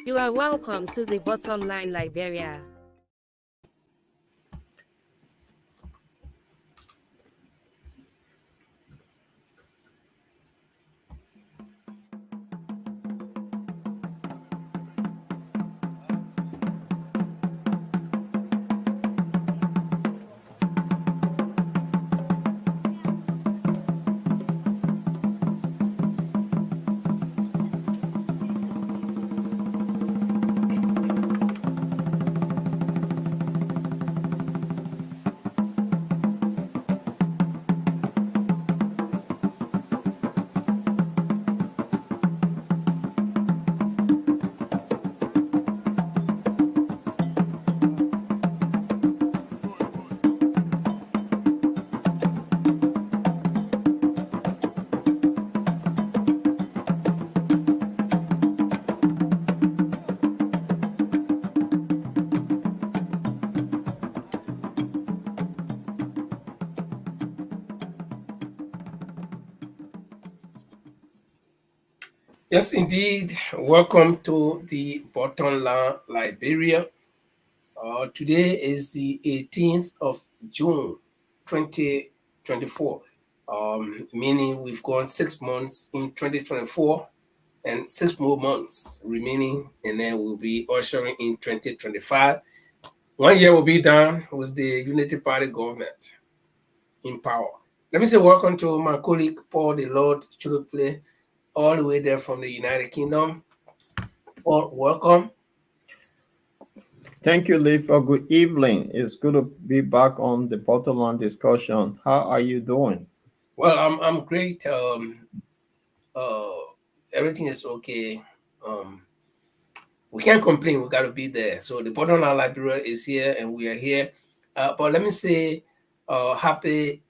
You are welcome to the Bottom Line Liberia. Yes, indeed. Welcome to the Bottom Line Liberia. Today is the 18th of June, 2024, meaning we've gone 6 months in 2024 and 6 more months remaining, and then we'll be ushering in 2025. 1 year will be done with the Unity Party government in power. Let me say welcome to my colleague Paul the Lord Chulukle, all the way there from the United Kingdom. Paul, welcome. Thank you, Lee, for good evening. It's good to be back on the bottom line discussion. How are you doing? Well, I'm great. Uh, Everything is okay. Um, we can't complain. We got to be there. So the bottom line Liberia is here, and we are here. But let me say, happy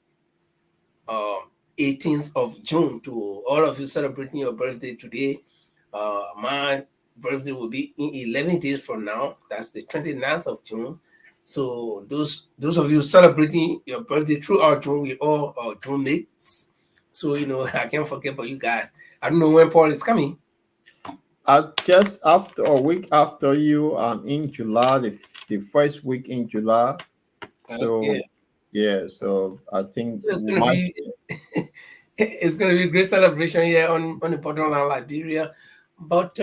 uh, 18th of June to all of you celebrating your birthday today. My birthday will be in 11 days from now. That's the 29th of June. So those of you celebrating your birthday throughout June, we all are June mates. So I can't forget about you guys. I don't know when Paul is coming. Just after a week after you, in July, the first week in July. So, Okay. yeah, so I think So it's we gonna might. be it's gonna be a great celebration here on the bottom line Liberia. But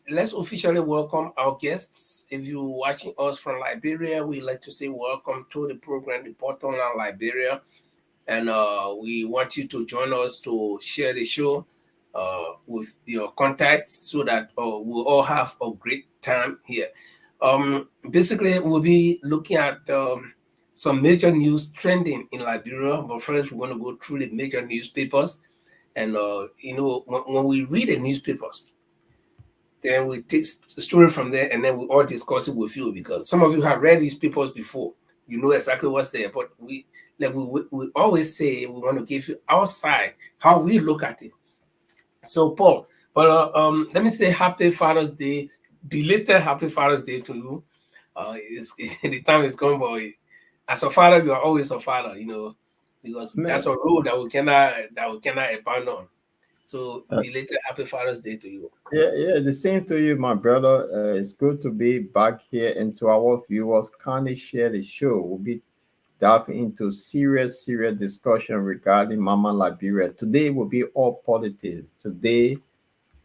let's officially welcome our guests. If you're watching us from Liberia, we like to say welcome to the program, the bottom line Liberia, and we want you to join us to share the show with your contacts so that we'll all have a great time here. Basically, we'll be looking at some major news trending in Liberia, but first we're going to go through the major newspapers. And when we read the newspapers, then we take the story from there, and then we all discuss it with you because some of you have read these papers before. You know exactly what's there, but we always say we want to give you our side, how we look at it. So, Paul, let me say Happy Father's Day, belated Happy Father's Day to you. The time is gone, but as a father, you are always a father, because that's Man, a rule that we cannot abandon. So, belated Happy Father's Day to you. yeah, the same to you, my brother. It's good to be back here, and to our viewers, kindly share the show. We'll be diving into serious discussion regarding Mama Liberia. Today will be all politics. Today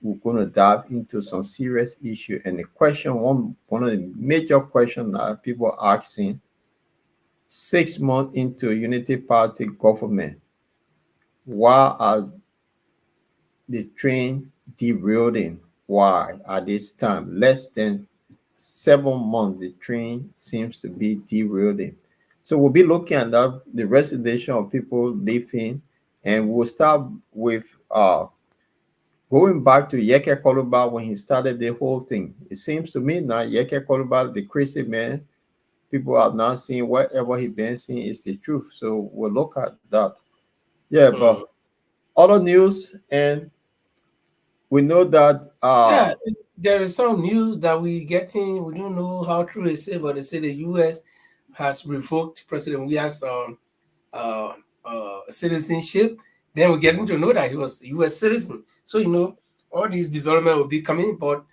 we're going to dive into some serious issue. And the question, one of the major questions that people are asking, 6 months into Unity Party government, why are the train derailing? Why at this time, less than 7 months, the train seems to be derailing? So we'll be looking at that, the resignation of people leaving, and we'll start with going back to Yeke Koluba when he started the whole thing. It seems to me now Yeke Koluba, the crazy man, people are now seeing whatever he been saying is the truth. So we'll look at that. Yeah, Mm. but other news, and we know that Yeah, there is some news that we getting. We don't know how true it is, but they say the U.S. has revoked President Weah's uh, citizenship. Then we're getting to know that he was a U.S. citizen. So all these development will be coming, but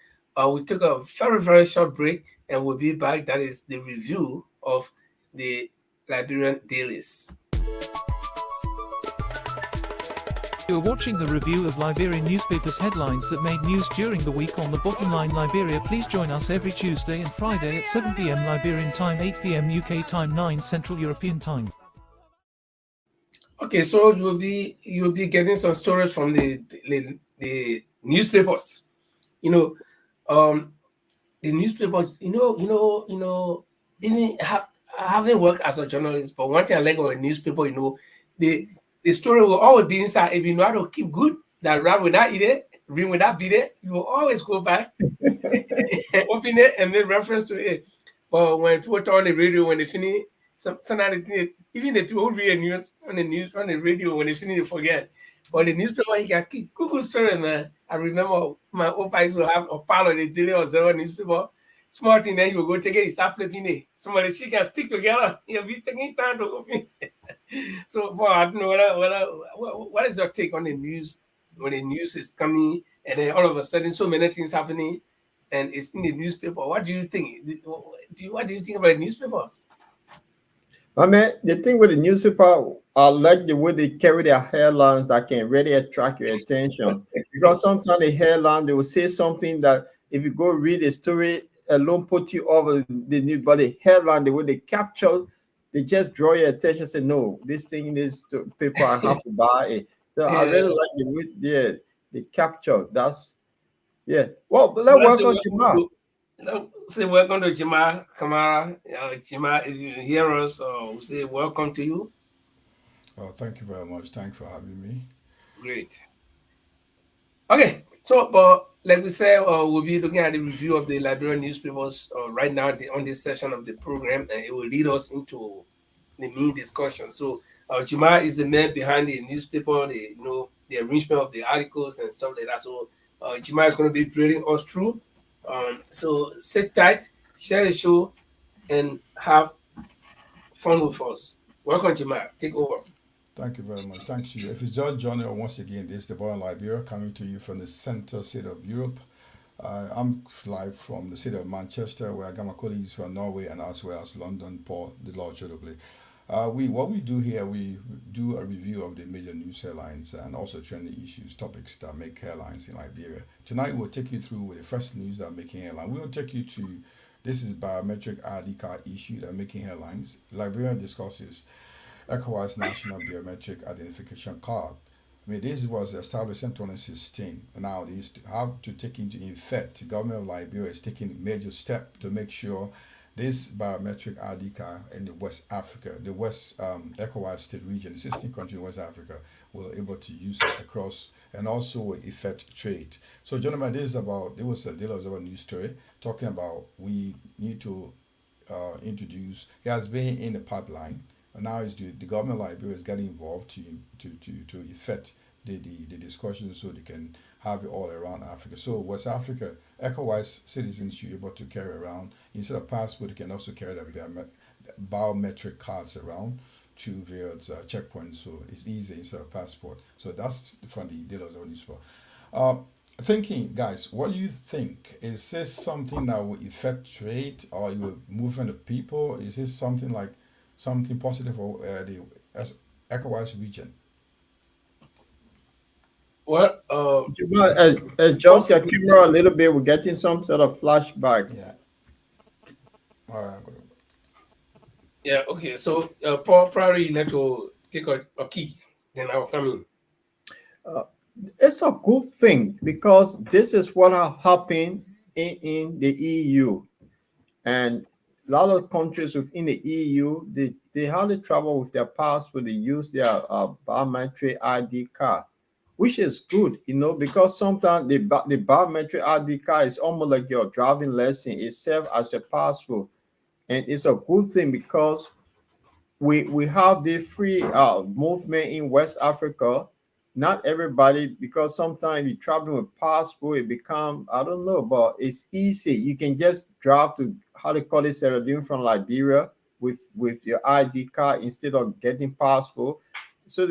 We took a very, very short break and we'll be back. That is the review of the Liberian dailies. You're watching the review of Liberian newspapers headlines that made news during the week on the Bottom Line Liberia. Please join us every Tuesday and Friday at 7 p.m. Liberian time, 8 p.m. UK time, 9 Central European time. Okay, so you'll be getting some stories from the newspapers. The newspaper. Even I haven't worked as a journalist, but one thing I like on a newspaper, the story will always be inside. If you know how to keep good, that rat will not eat it, ring will not beat it, you will always go back and open it and make reference to it. But when people turn on the radio, when they finish, sometimes even the people who read news on the radio, when they finish, they forget. But the newspaper, you can keep Google story, man. I remember my old used to have a pile of the daily or zero newspaper. Small thing, then you go take it, you start flipping it. Some of the shit can stick together. You'll be taking time to open it. So, well, I don't know what is your take on the news when the news is coming and then all of a sudden so many things happening and it's in the newspaper? What do you think? What do you think about the newspapers? I mean, the thing with the newspaper, I like the way they carry their headlines that can really attract your attention. Because sometimes the headline, they will say something that if you go read the story alone, put you over the news, but the headline, the way they capture, they just draw your attention, say, no, this thing is paper, I have to buy it. So I really like the way they capture. That's, yeah. Well, but let's welcome Jamal. Say welcome to Jima Kamara. Jima, if you hear us, we'll say welcome to you. Oh, thank you very much. Thanks for having me. Great. Okay, so but like we said, we'll be looking at the review of the Liberian newspapers right now on this session of the program, and it will lead us into the main discussion. So Jima is the man behind the newspaper, the arrangement of the articles and stuff like that. So Jima is going to be drilling us through. So sit tight, share the show, and have fun with us. Welcome, Jima. Take over. Thank you very much. Thanks you. If you just joined us once again, this is the Bottom Liberia coming to you from the center city of Europe. I'm live from the city of Manchester, where I got my colleagues from Norway and as well as London, Paul, the Lord Jodobly. What we do here, we do a review of the major news headlines and also trending issues, topics that make headlines in Liberia. Tonight we'll take you through with the first news that are making headlines. We will take you to this is biometric ID card issue that are making headlines. Liberia discusses ECOWAS National Biometric Identification Card. I mean, this was established in 2016. Now, they have to take into effect. The government of Liberia is taking a major step to make sure this biometric ID card in the West Africa, the West ECOWAS state region, the 16 countries in West Africa, will able to use it across and also effect trade. So, gentlemen, there was a deal of a news story talking about we need to introduce, it has been in the pipeline, and now is the government of Liberia is getting involved to effect the discussion so they can have it all around Africa. So West Africa, ECOWAS citizens should be able to carry around, instead of passport, they can also carry the biometric cards around to various checkpoints, so it's easy instead of passport. So that's from the dealers of newspaper. Thinking, guys, what do you think? Is this something that will affect trade or it will movement of people? Is this something like something positive for the ECOWAS region? Well, adjust your camera a little bit. We're getting some sort of flashback. Yeah. All right. Yeah. Okay. So, Paul, probably you need to take a key. Then I'll come in. It's a good thing because this is what happened in the EU, and a lot of countries within the EU they have the trouble with their passport. They use their biometric ID card, which is good, because sometimes the biometric ID card is almost like your driving license. It serves as a passport, and it's a good thing because we have the free movement in West Africa. Not everybody, because sometimes you travel with passport, it become, I don't know, but it's easy. You can just drive to, how to call it, Sierra Leone from Liberia with your ID card instead of getting passport. So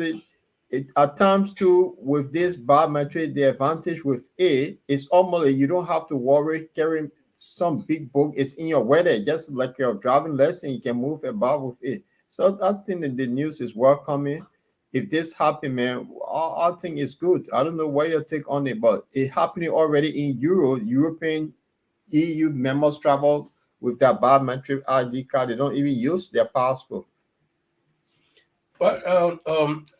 at times too, with this biometric, the advantage with it is almost like you don't have to worry carrying some big book. It's in your weather, just like your driving lesson. You can move about with it. So I think that the news is welcoming. If this happen, man, I think it's good. I don't know what your take on it, but it happening already in European EU members travel with their biometric ID card. They don't even use their passport. But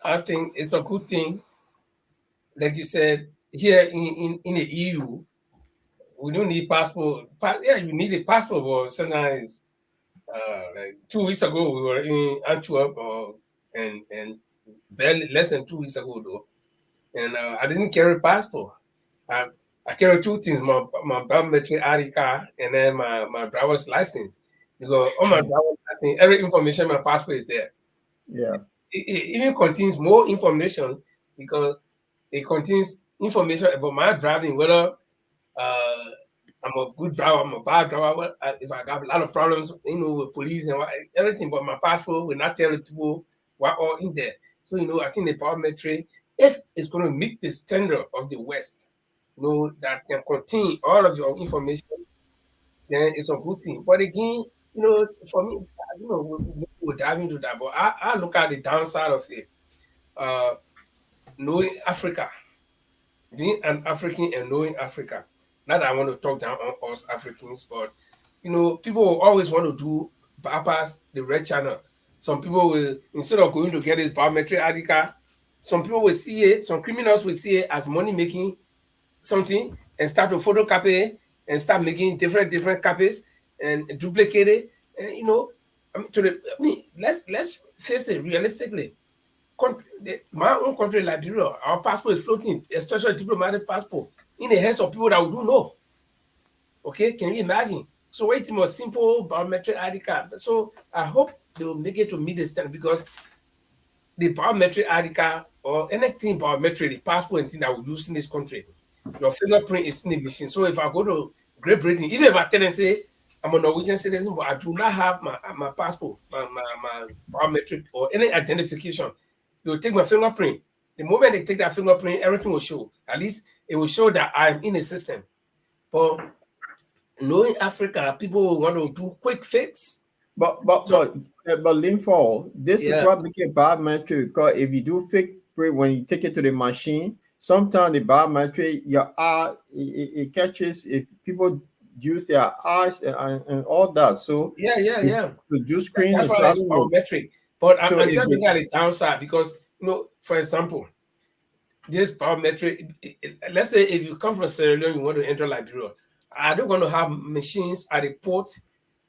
I think it's a good thing. Like you said, here in the EU, we don't need passport. Yeah, you need a passport, but sometimes, like 2 weeks ago, we were in Antwerp, and barely less than 2 weeks ago, though, and I didn't carry passport. I, I carry two things: my biometric ID card and then my driver's license. Because on my driver's license, every information, my passport is there. Yeah. It even contains more information because it contains information about my driving, whether I'm a good driver, I'm a bad driver, if I got a lot of problems, with police and everything, but my passport will not tell the people what all in there. So, I think the biometric, if it's going to meet the standard of the West, that can contain all of your information, then it's a good thing. But again, for me, we'll dive into that. But I look at the downside of it. Uh, Knowing Africa, being an African and knowing Africa. Not that I want to talk down on us Africans, but people will always want to do bypass the red channel. Some people will, instead of going to get his biometric ID card, some people will see it, some criminals will see it as money making something and start to photocopy it and start making different copies and duplicate it. And let's face it realistically. My own country, Liberia, our passport is floating, especially diplomatic passport, in the hands of people that we do know. Okay, can you imagine? So wait, more simple biometric ID card. So I hope they will make it to meet the standard, because the biometric ID card or anything biometric, the passport and thing that we use in this country, your fingerprint is in the machine. So if I go to Great Britain, even if I tell them say I'm a Norwegian citizen, but I do not have my passport, my biometric or any identification, they will take my fingerprint. The moment they take that fingerprint, everything will show. At least it will show that I'm in the system. But knowing Africa, people will want to do quick fix. But Linford, this is Yeah. what make it biometric, because if you do fake print when you take it to the machine, sometimes the biometric, your eye, it catches if people use their eyes and all that. So Yeah. to do screen That's is why it's biometric. But So I'm if just it- looking at the downside because, for example, this biometric, let's say if you come from Sierra Leone, you want to enter Liberia, are they going to have machines at the port,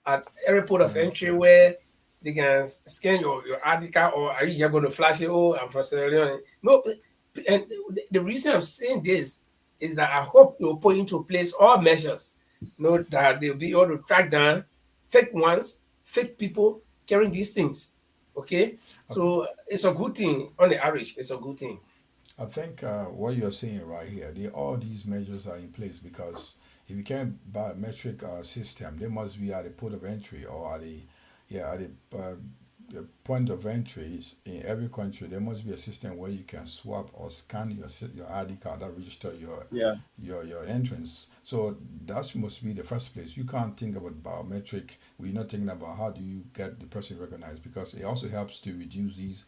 at every port of entry where they can scan your ID card, or are you just going to flash it? Oh, I'm from Sierra Leone. No, and the reason I'm saying this is that I hope they'll put into place all measures, that they'll be able to track down fake ones, fake people carrying these things. Okay, so it's a good thing on the average. It's a good thing. I think what you're saying right here, all these measures are in place because if you can't biometric system, they must be at the port of entry or at the point of entries in every country. There must be a system where you can swap or scan your ID card that register your entrance. So that must be the first place. You can't think about biometric. We're not thinking about how do you get the person recognized, because it also helps to reduce these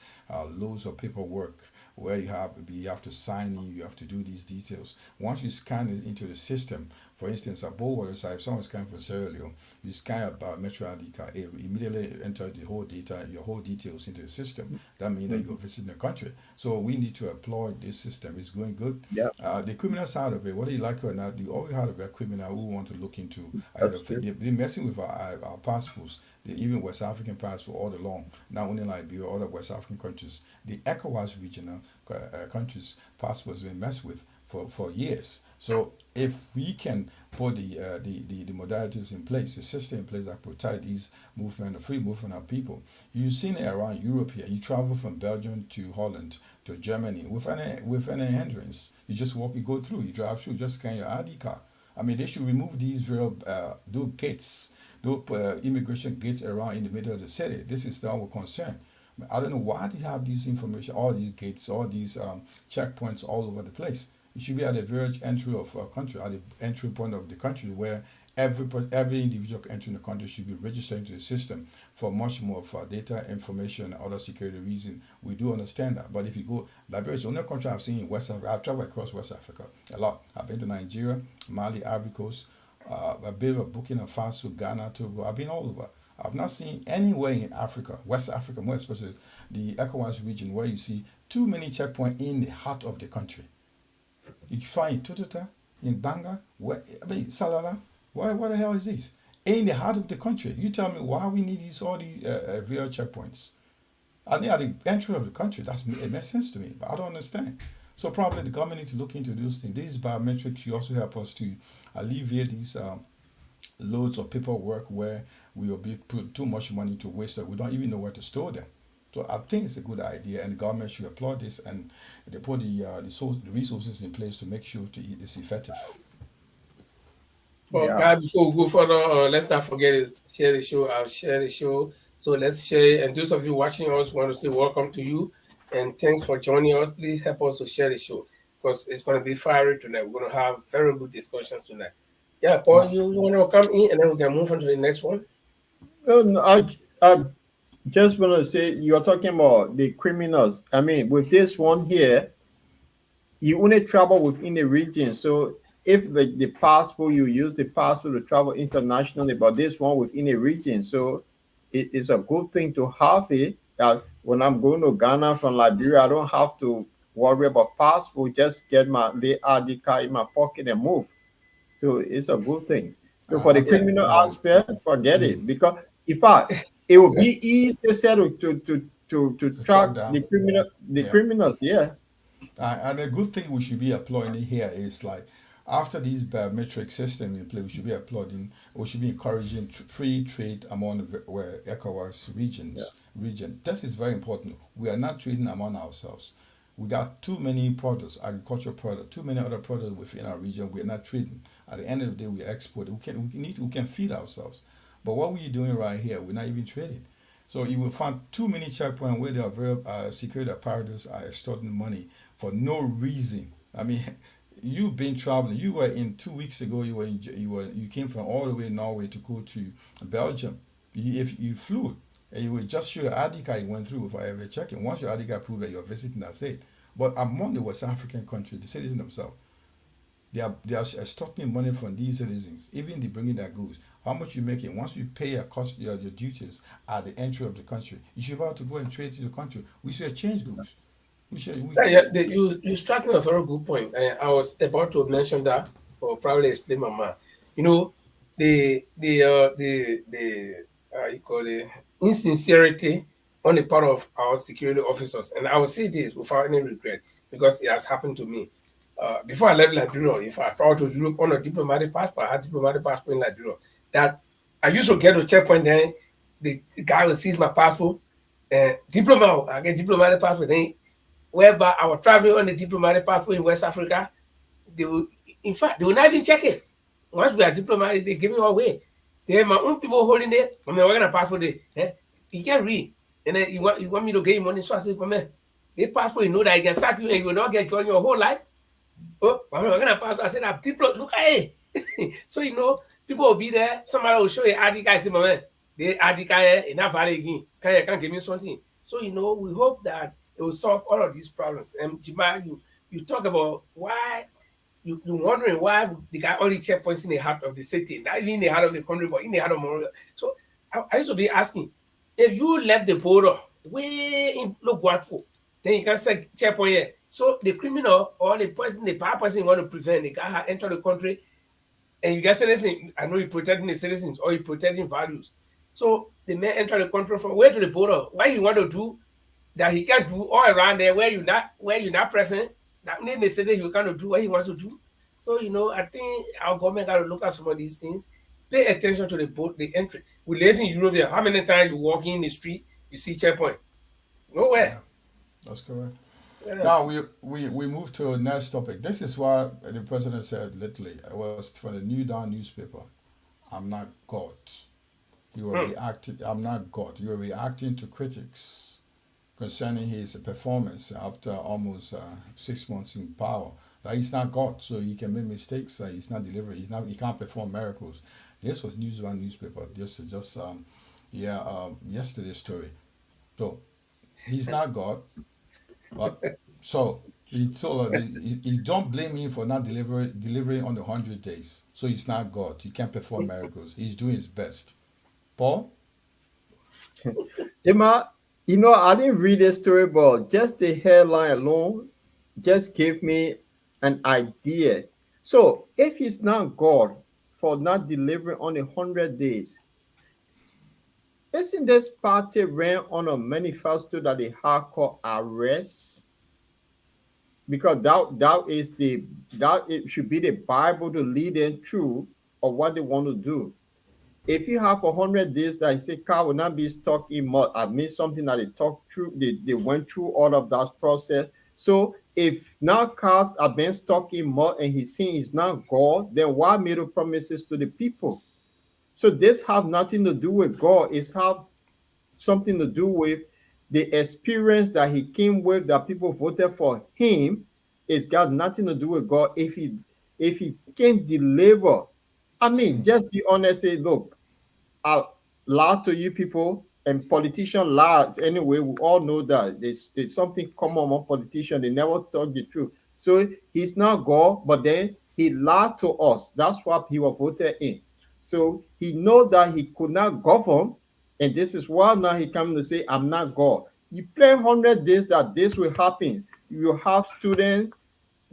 loads of paperwork where you have to sign in, you have to do these details. Once you scan it into the system, for instance, at Bowater side, if someone's coming from Sierra Leone, you scan a biometric ID card, it immediately enter the whole data, your whole details into the system. That means that you're visiting the country. So we need to employ this system. It's going good. Yeah. The criminal side of it, whether you like it or not, you always have a criminal who want to look into. That's true. They're messing with our passports, even West African passport all along, not only Liberia, other West African countries. The ECOWAS regional countries' passports have been messed with for years. So if we can put the modalities in place, the system in place that protect these movement, the free movement of people. You've seen it around Europe here. You travel from Belgium to Holland to Germany with any hindrance. You just walk, you go through, you drive through, just scan your ID card. I mean, they should remove these those gates, those immigration gates around in the middle of the city. This is our concern. I don't know why they have this information, all these gates, all these checkpoints all over the place. It should be at the very entry of a country, at the entry point of the country, where every individual entering the country should be registered into the system for much more for data information and other security reasons. We do understand that. But if you go, Liberia is the only country I've seen in West Africa. I've traveled across West Africa a lot. I've been to Nigeria, Mali, Ivory Coast, a bit of Burkina Faso, Ghana, Togo. I've been all over. I've not seen anywhere in Africa, West Africa, more especially the ECOWAS region, where you see too many checkpoints in the heart of the country. You find in Tututa, in Banga, Salala. What the hell is this? In the heart of the country. You tell me why we need all these real checkpoints. And they are the entry of the country. It makes sense to me, but I don't understand. So probably the government need to look into those things. These biometrics should also help us to alleviate these loads of paperwork where we will be put too much money to waste that we don't even know where to store them. So I think it's a good idea, and the government should applaud this, and they put the resources in place to make sure it's effective. Well, guys, before we go further, let's not forget to share the show. I'll share the show. So let's share. And those of you watching us, want to say welcome to you. And thanks for joining us. Please help us to share the show because it's going to be fiery tonight. We're going to have very good discussions tonight. Yeah, Paul, you want to come in and then we can move on to the next one? I just want to say you're talking about the criminals. I mean, with this one here, you only travel within the region. So if the passport, you use the passport to travel internationally, but this one within a region. So it is a good thing to have it. That when I'm going to Ghana from Liberia, I don't have to worry about passport. Just get my ID card in my pocket and move. So it's a good thing. So for the criminal aspect, forget it. Because in fact, it would be easier to track the criminals. Yeah. And the good thing we should be applauding here is like after these biometric system in place, we should be applauding, we should be encouraging free trade among ECOWAS region. This is very important. We are not trading among ourselves. We got too many products, agricultural products, too many other products within our region. We are not trading. At the end of the day, we export. We can feed ourselves. But what we're doing right here, we're not even trading. So you will find too many checkpoints where there are very security apparatus are extorting money for no reason. I mean, you've been traveling. You were in 2 weeks ago. You came from all the way in Norway to go to Belgium. If you flew, and you would just show your ID card you went through without ever checking. Once your ID card proved that you're visiting, that's it. But among the West African countries, the citizens themselves, they are extorting money from these citizens. Even they bringing their goods. How much you make it? Once you pay your duties at the entry of the country, you should be able to go and trade to the country. We should exchange goods. You struck me a very good point. I was about to mention that, or probably explain my mind. You know, the you call it insincerity on the part of our security officers, and I will say this without any regret because it has happened to me. Before I left Liberia, if I traveled to Europe on a diplomatic passport, I had diplomatic passport in Liberia. That I used to get to checkpoint, then the guy will seize my passport. Diplomat, I get diplomatic passport. Then, whereby I was traveling on the diplomatic passport in West Africa, they will not even check it. Once we are diplomatic, they give me away. Then my own people holding it. I mean, we're gonna passport it. He can't read, and then you want me to get him money. So I say, "Come here, the passport, you know that I can sack you and you will not get joined your whole life." Oh, I'm gonna pass. I said, "I'm diplomat. Look at it." So people will be there. Somebody will show you ID card. Say, "Man, the ID card enough value again. Can give me something." So we hope that it will solve all of these problems. And Jima, you talk about why you're wondering why they got all the checkpoints in the heart of the city, not even in the heart of the country, but in the heart of Monrovia. So I used to be asking, if you left the border way in Loguatfo, then you can say checkpoint here. So the criminal or the power person you want to prevent, the guy enter the country, and you get citizens. I know you're protecting the citizens or you're protecting values. So the man enter the country from where to the border. Why you want to do that he can't do all around there where you're not present? That means the city you can't do what he wants to do. So I think our government got to look at some of these things. Pay attention to the entry. We live in Europe here. How many times you walk in the street, you see checkpoint? Nowhere. Yeah, that's correct. Yeah. Now we move to the next topic. This is what the president said literally. It was from the New Dawn newspaper. I'm not God. You are reacting. I'm not God. You are reacting to critics. concerning his performance after almost 6 months in power. That he's not God, so he can make mistakes. He's not delivering. He can't perform miracles. This was Newsone newspaper. Yesterday's story. So he's not God, but so he told her he don't blame him for not delivering on the 100 days. So he's not God. He can't perform miracles. He's doing his best. Paul. Emma, I didn't read the story, but just the headline alone just gave me an idea. So if he's not God for not delivering on 100 days, isn't this party ran on a manifesto that they had called arrest? Because that it should be the Bible to lead them through of what they want to do. If you have 100 days that you say car will not be stuck in mud, I mean something that they talked through, they went through all of that process. So if now cars are being stuck in mud and he's saying he's not God, then why made the promises to the people? So this have nothing to do with God. It's have something to do with the experience that he came with, that people voted for him. It's got nothing to do with God. If he can deliver, I mean, just be honest, say, look, I'll lie to you people, and politicians lies anyway. We all know that there's something common among politicians. They never tell the truth. So he's not God, but then he lied to us. That's what he was voted in. So he know that he could not govern, and this is why now he coming to say, I'm not God. You play 100 days that this will happen. You have students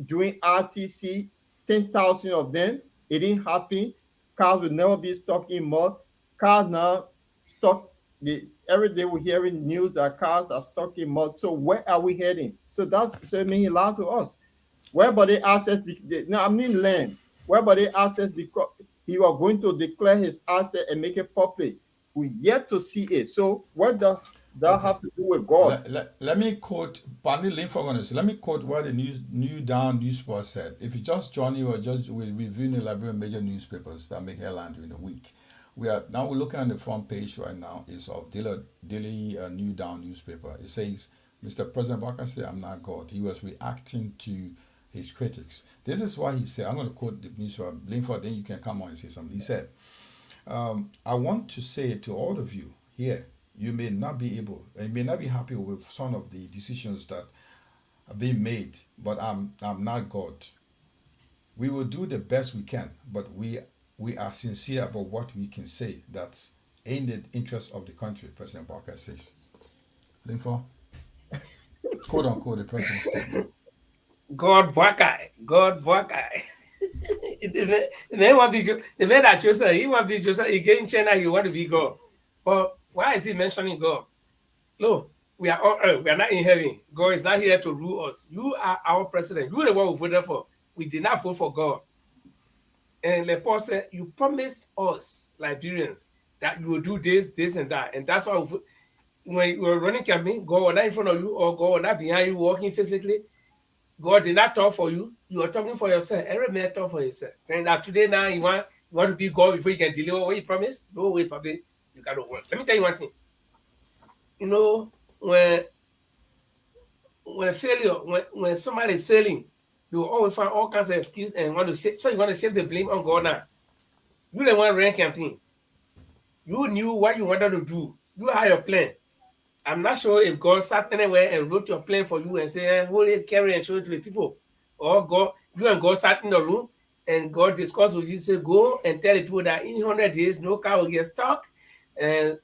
doing RTC, 10,000 of them. It didn't happen. Cars will never be stuck in mud. Cars now stuck. Every day we're hearing news that cars are stuck in mud. So where are we heading? So I mean, he lied to us. Whereby they access land. Whereby they access he was going to declare his asset and make it public. We yet to see it. So what does that have to do with God? Let me quote Pandy Linfogonis. Let me quote what the New Down newspaper said. If you just join you or just reviewing the Liberian major newspapers that make headline during the week, we're looking at the front page right now is of Daily New Down newspaper. It says, Mr. President Barker said, I'm not God. He was reacting to his critics. This is why he said, I'm going to quote the newspaper, Linford, then you can come on and say something. He said, I want to say to all of you here, you may not be happy with some of the decisions that are being made, but I'm not God. We will do the best we can, but we are sincere about what we can say that's in the interest of the country, President Barker says. Linford, quote unquote, the president's statement. God Buckeye. The man that chose he want to be Joseph again in China, you want to be God. But why is he mentioning God? No, we are on earth, we are not in heaven. God is not here to rule us. You are our president. You are the one we voted for. We did not vote for God. And like Paul said, you promised us, Liberians, that you will do this, and that. And that's why when you were running campaign, God was not in front of you or God was not behind you walking physically. God did not talk for you. You are talking for yourself. Every man talk for yourself. And that today now you want to be God before you can deliver what you promised? No way, probably you cannot work. Let me tell you one thing. When somebody is failing, you will always find all kinds of excuses and want to save. So you want to save the blame on God now. You the one ran campaign. You knew what you wanted to do. You had your plan. I'm not sure if God sat anywhere and wrote your plan for you and said, hold it, carry and show it to the people. Or God, you and God sat in the room and God discussed with you, say, go and tell the people that in 100 days, no car will get stuck. And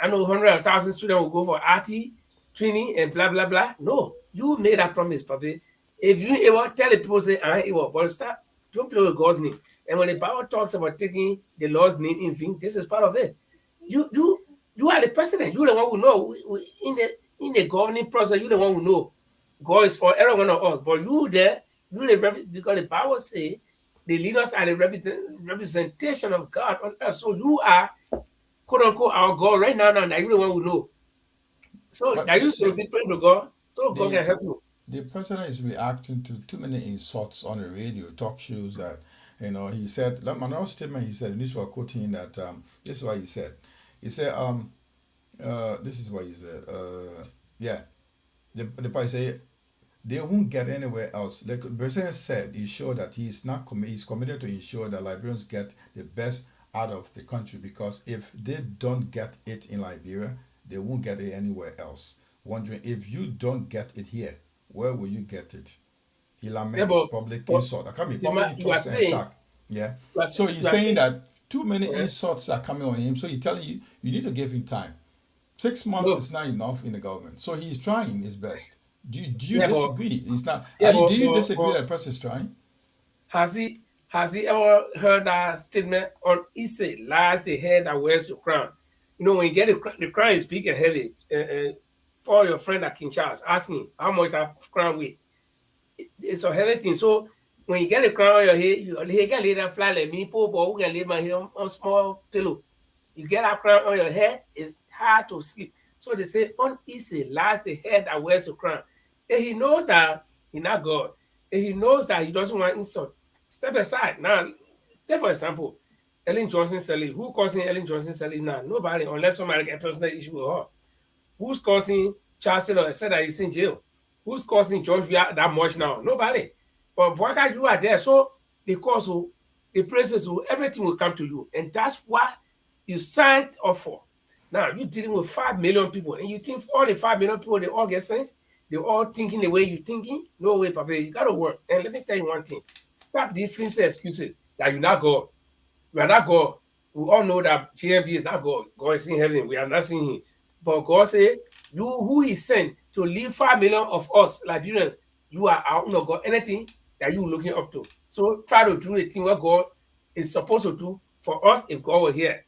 I know 100,000 students will go for RT training and blah, blah, blah. No, you made that promise, Papi. If you ever tell the people, say, but stop, don't play with God's name. And when the Bible talks about taking the Lord's name in vain, this is part of it. You are the president. You're the one who know. In the governing process, you're the one who know. God is for every one of us. But because the Bible says the leaders are the representation of God on earth. So you are, quote unquote, our God right now. Now you're the one who know. So that you should be praying to God, so God can help you. The president is reacting to too many insults on the radio, talk shows that, he said, another statement he said, the newspaper quoting that, this is what he said. He said, This is what he said. Yeah, the party say they won't get anywhere else. Like the president said, he showed that he's not he's committed to ensure that Liberians get the best out of the country, because if they don't get it in Liberia, they won't get it anywhere else. Wondering, if you don't get it here, where will you get it? He laments public insult. I can't be public talks and attack. Yeah. So he's saying that too many insults are coming on him. So he's telling you, you need to give him time. 6 months is not enough in the government. So he's trying his best. Do you disagree? It's not. Do you disagree that the person is trying? Has he ever heard that statement on Issa, last the head that wears the crown? You know, when you get the crown is big and heavy. Paul, your friend at King Charles, ask him how much that crown weight. It's a heavy thing. So when you get the crown on your head can lay that flat like me, poor boy, who can lay my head on small pillow. You get that crown on your head, it's hard to sleep. So they say, on Issa, last the head that wears the crown. And he knows that he's not God. And he knows that he doesn't want insult. Step aside. Now, take for example, Ellen Johnson selling. Who causing Ellen Johnson selling now? Nobody, unless somebody get a personal issue with her. Who's causing Charles Taylor said that he's in jail? Who's causing George that much now? Nobody. But why you are there? So the cause, the praises, everything will come to you. And that's what you signed up for. Now, you're dealing with 5 million people. And you think all the 5 million people, they all get sense? They're all thinking the way you're thinking? No way, Papa. You got to work. And let me tell you one thing. Stop the flimsy excuses that you're not God. You are not God. We all know that GMB is not God. God is in heaven. We are not seeing him. But God said, you who he sent to leave 5 million of us, Liberians, you are out, not got anything that you're looking up to. So try to do a thing what God is supposed to do for us if God were here.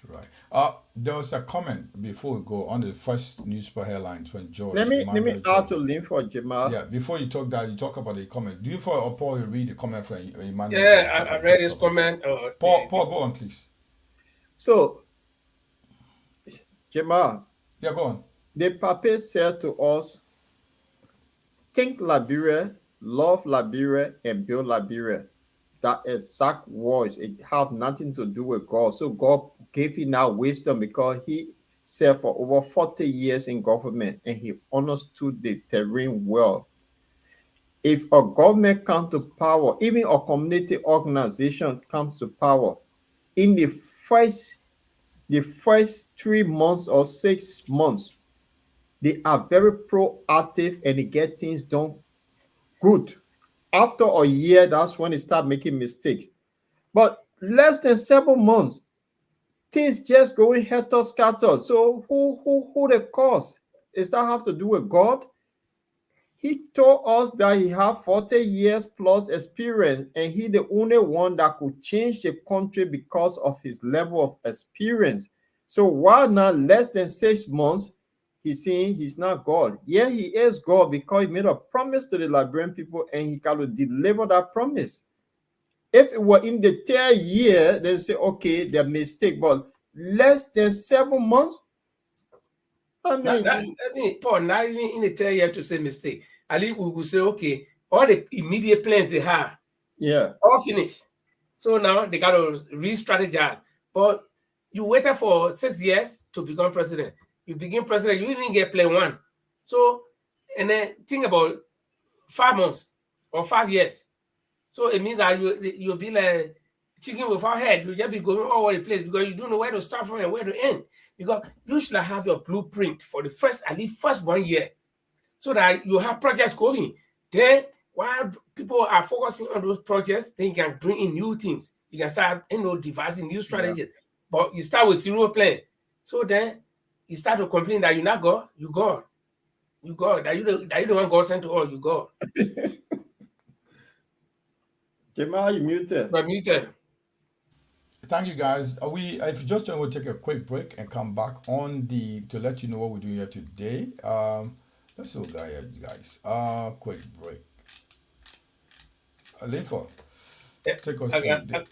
Right. There was a comment before we go on the first newspaper headlines when George. Let me add to link for Jamal. Yeah, before you talk that, you talk about the comment. Do you or Paul you read the comment from Emmanuel? Yeah, I read his comment. Paul, go on, please. So, Jamal. Yeah, go on. The Papa said to us, think Liberia, love Liberia, and build Liberia. That exact words, it have nothing to do with God. So God gave him now wisdom because he served for over 40 years in government and he understood the terrain well. If a government comes to power, even a community organization comes to power, in the first 3 months or 6 months, they are very proactive and they get things done good. After a year, that's when they start making mistakes. But less than 7 months, things just going helter-skelter. So who the cause? Does that have to do with God? He told us that he had 40 years plus experience, and he the only one that could change the country because of his level of experience. So why not less than 6 months? He's saying he's not God. Yeah, he is God because he made a promise to the Liberian people and he got to deliver that promise. If it were in the 3rd year, they would say, okay, they're mistake. But less than 7 months? I mean, Paul, not even in the 3rd year to say mistake. At least we will say, okay, all the immediate plans they have, all finished. So now they got to re-strategize. But you waited for 6 years to become president. You begin president, you even get plan 1. So, and then think about 5 months or 5 years. So it means that you'll be like chicken without head. You'll just be going all over the place because you don't know where to start from and where to end. Because you should have your blueprint for the at least first 1 year, so that you have projects going. Then, while people are focusing on those projects, then you can bring in new things. You can start, devising new strategies. Yeah. But you start with 0 plan. So then you start to complain that you're not God, you God. You God. That you the one God sent to all, you God. Jamal, you muted. But muted. Thank you, guys. If you just join, we'll take a quick break and come back on to let you know what we're doing here today. Let's go, guys. Quick break. Linford, take us through.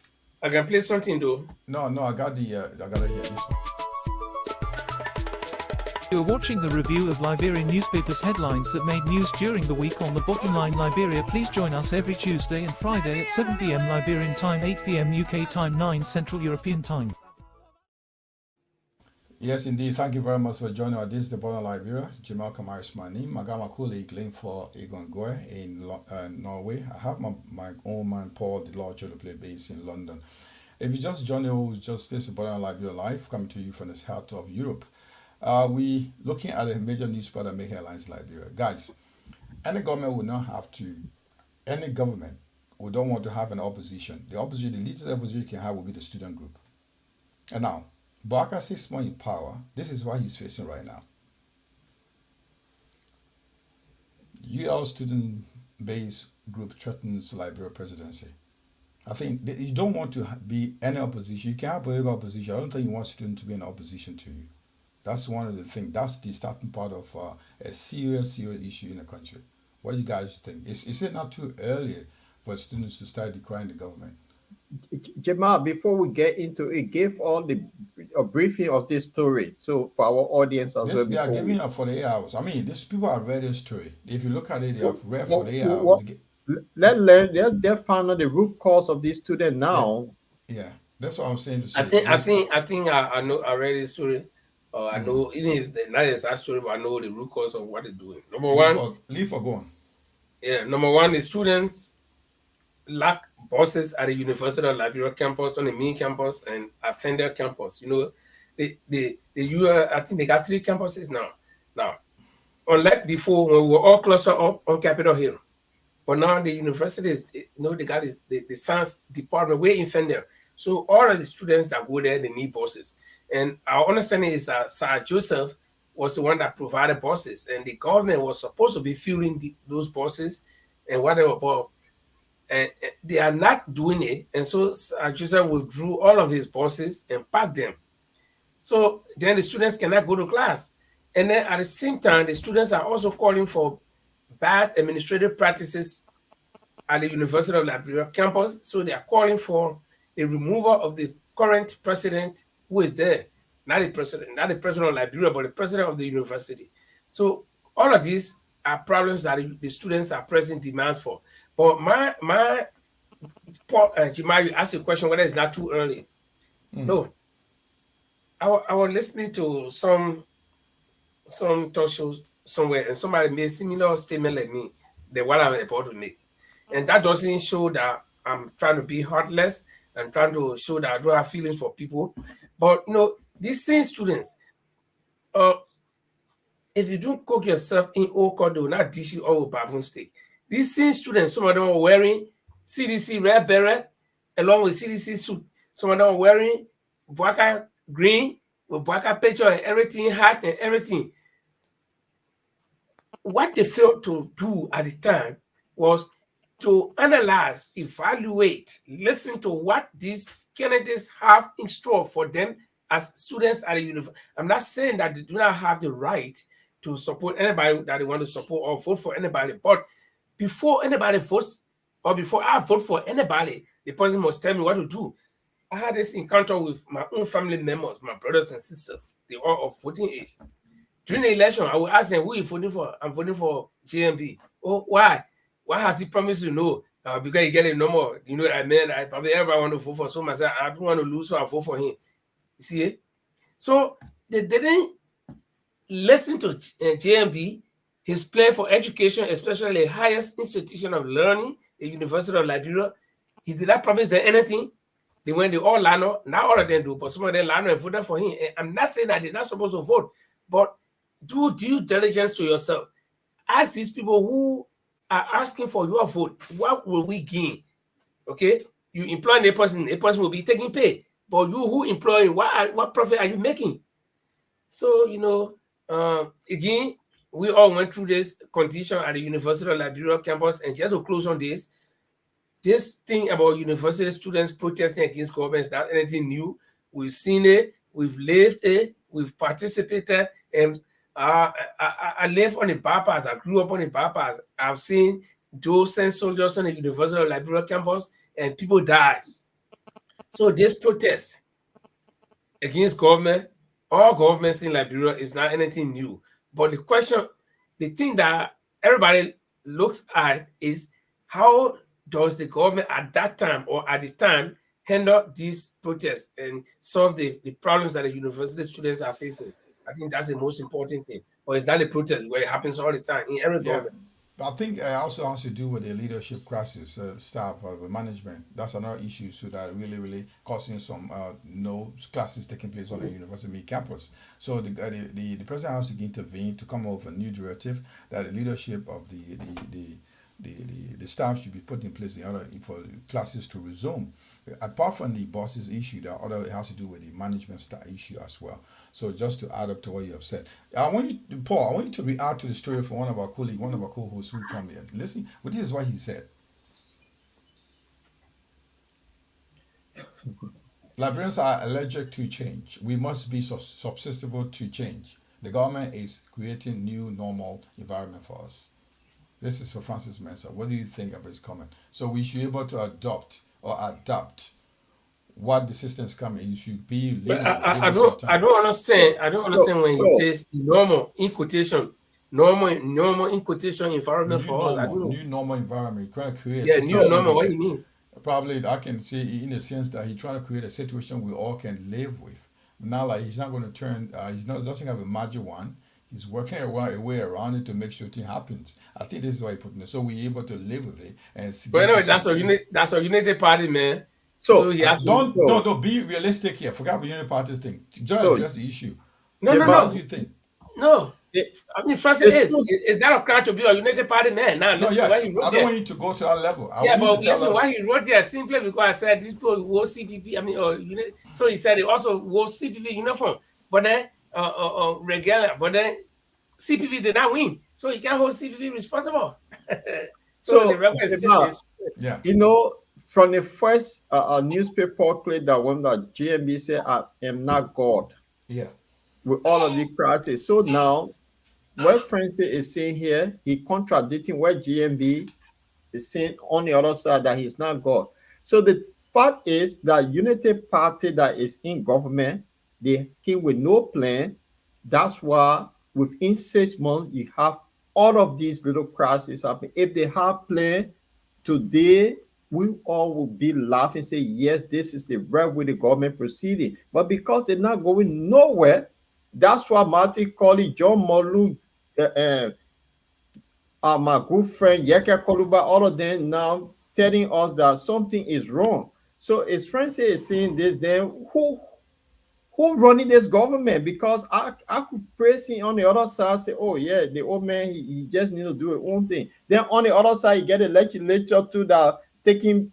I can play something though. No, I got it here. This one. You're watching the review of Liberian newspapers headlines that made news during the week on the Bottom Line Liberia. Please join us every Tuesday and Friday at 7 p.m. Liberian time, 8 p.m. UK time, 9 Central European time. Yes, indeed. Thank you very much for joining us. This is the Border Liberia. Jamal Kamar is my name. I got my colleague Link for Egon Goy in Norway. I have my own man Paul, the Lord Children Play based in London. If you just join us, just this is Border Liberia Live coming to you from the heart of Europe. We looking at a major newspaper that make headlines in Liberia. Guys, any government will not have to, any government we don't want to have an opposition. The opposition, the least opposition you can have will be the student group. And now, Barker 6 months in power, this is what he's facing right now. UL student-based group threatens Liberia presidency. I think you don't want to be any opposition. You can have political opposition. I don't think you want students to be in opposition to you. That's one of the things. That's the starting part of a serious issue in the country. What do you guys think? Is it not too early for students to start decrying the government? Jamal, before we get into it, give all a briefing of this story. So for our audience as well. They are giving up for the 8 hours. I mean, these people have read the story. If you look at it, they have read for the 8 hours. They found out the root cause of this student now. Yeah, that's what I'm saying to say. I think I know. I read the story. I know, even if the not exact story, but I know the root cause of what they're doing. Number one, leave or go on. Yeah, number one, the students lack buses at the University of Liberia campus, on the main campus, and at Fender campus. You know, I think they got 3 campuses now. Now, unlike before, when we were all clustered up on Capitol Hill, but now the universities, they got the science department way in Fender. So all of the students that go there, they need buses. And our understanding is that Sir Joseph was the one that provided buses, and the government was supposed to be fueling those buses and whatever, but and they are not doing it. And so Sir Joseph withdrew all of his buses and packed them. So then the students cannot go to class. And then at the same time, the students are also calling for bad administrative practices at the University of Liberia campus. So they are calling for the removal of the current president who is there, not the president of Liberia, but the president of the university. So all of these are problems that the students are pressing demands for. But Jima, you asked a question whether it's not too early. No. I was listening to some talk shows somewhere, and somebody made a similar statement like me, the one I'm about to make. And that doesn't show that I'm trying to be heartless and trying to show that I don't have feelings for people. But, these same students, if you don't cook yourself in Oko, they will not dish you all with baboon steak. These same students, some of them are wearing CDC red beret along with CDC suit. Some of them are wearing Bwaka green with Bwaka picture and everything, hat and everything. What they failed to do at the time was to analyze, evaluate, listen to what these candidates have in store for them as students at the university. I'm not saying that they do not have the right to support anybody that they want to support or vote for anybody, but before anybody votes or before I vote for anybody, the person must tell me what to do. I had this encounter with my own family members, my brothers and sisters. They are of voting age. During the election, I will ask them, who are you voting for? I'm voting for JMB. Oh, why? Why has he promised you no? Because he get a number. You know, I probably everybody want to vote for someone. I don't want to lose, so I vote for him. You see it? So they didn't listen to JMB, his plan for education, especially the highest institution of learning, the University of Liberia. He did not promise them anything. They went to all Lano, not all of them do, but some of them Lano and voted for him. And I'm not saying that they're not supposed to vote, but do due diligence to yourself. Ask these people who are asking for your vote, what will we gain? Okay, you employ a person will be taking pay, but you who employ, what profit are you making? So again, we all went through this condition at the University of Liberia campus, and just to close on this thing about university students protesting against government is not anything new. We've seen it, we've lived it, we've participated, and I live on the bypass. I grew up on the bypass. I've seen docent soldiers on the University of Liberia campus, and people died. So this protest against government, all governments in Liberia, is not anything new. But the thing that everybody looks at is how does the government at that time or at the time handle these protests and solve the problems that the university students are facing. I think that's the most important thing. Or is that a protest where it happens all the time in every Yeah. government? I think it also has to do with the leadership crisis, staff, the management. That's another issue, so that really causing some no classes taking place on the university campus. So the president has to intervene to come up with a new directive that the leadership of the staff should be put in place in order for classes to resume. Apart from the bosses issue, the other it has to do with the management staff issue as well. So just to add up to what you have said, I want you, Paul, I want you to react to the story from one of our colleagues, one of our co-hosts who come here. Listen, but this is what he said. Liberians are allergic to change. We must be susceptible to change. The government is creating new normal environment for us. This is for Francis Mensah. What do you think of his comment? So we should be able to adopt or adapt what the system is coming. You should be living. I don't understand. I don't understand when he says normal in quotation, normal in quotation environment for us. I don't know. New normal environment. Trying to create. Yeah, new normal. What he means? Probably I can say in the sense that he's trying to create a situation we all can live with. Now, like he's not going to turn. He's not doesn't have a magic wand. He's working a way around it to make sure thing happens. I think this is why he put it. So we're able to live with it. And but anyway, that's a unity party, man. So don't be realistic here. Forget about unity parties thing. Just address the issue. No. What do you think? No. I mean, Francis is that a crime to be a United Party man? Now, listen, why he wrote I don't want you to go to that level. But listen, why he wrote there simply because I said these people wore CPP. I mean, so he said he also wore CPP uniform, but then regular, but then CPP did not win, so he can't hold CPP responsible. So the record is from the first newspaper clip that when the GMB said, "I am not God." Yeah. With all of the crises. So now, what Francis is saying here, he contradicting what GMB is saying on the other side that he's not God. So the fact is that Unity Party that is in government, they came with no plan. That's why within 6 months, you have all of these little crises happening. If they have plan today, we all will be laughing, say, yes, this is the right way the government proceeding. But because they're not going nowhere, that's why Martin Colley, John Molu, my good friend Yeke Koluba, all of them now telling us that something is wrong. So as Francis is saying this, then who running this government? Because I could praise him on the other side, say, oh yeah, the old man, he just needs to do his own thing. Then on the other side, you get a legislature to that taking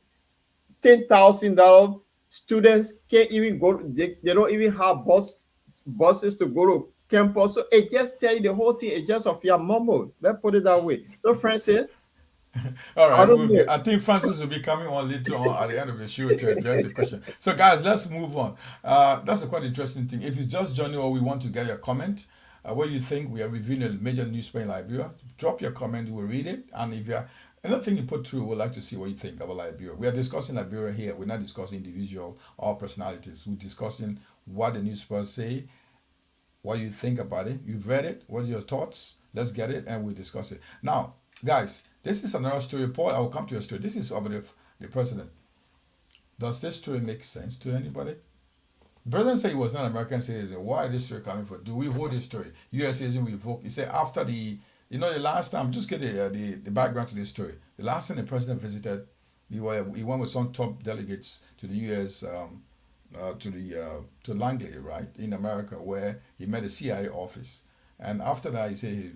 $10,000. Students can't even go, they don't even have buses to go to campus. So it just tell you the whole thing is just of your mumble. Let's put it that way. So Francis, all right, I think Francis will be coming on later on at the end of the show to address the question. So guys, let's move on. That's a quite interesting thing. If you just joined or we want to get your comment, what you think. We are reviewing a major newspaper in Liberia. Drop your comment, we will read it. And if you're another thing you put through, we'd like to see what you think about Liberia. We are discussing Liberia here. We're not discussing individual or personalities. We're discussing what the newspapers say, what you think about it. You've read it. What are your thoughts? Let's get it and we'll discuss it. Now, guys, this is another story. Paul, I will come to your story. This is over the president. Does this story make sense to anybody? The president said he was not an American citizen. Why is this story coming for? Do we hold this story? U.S. citizen revoke. He said after the last time, just get the background to this story. The last time the president visited, he went with some top delegates to the U.S. To Langley, right, in America, where he met a CIA office. And after that, he said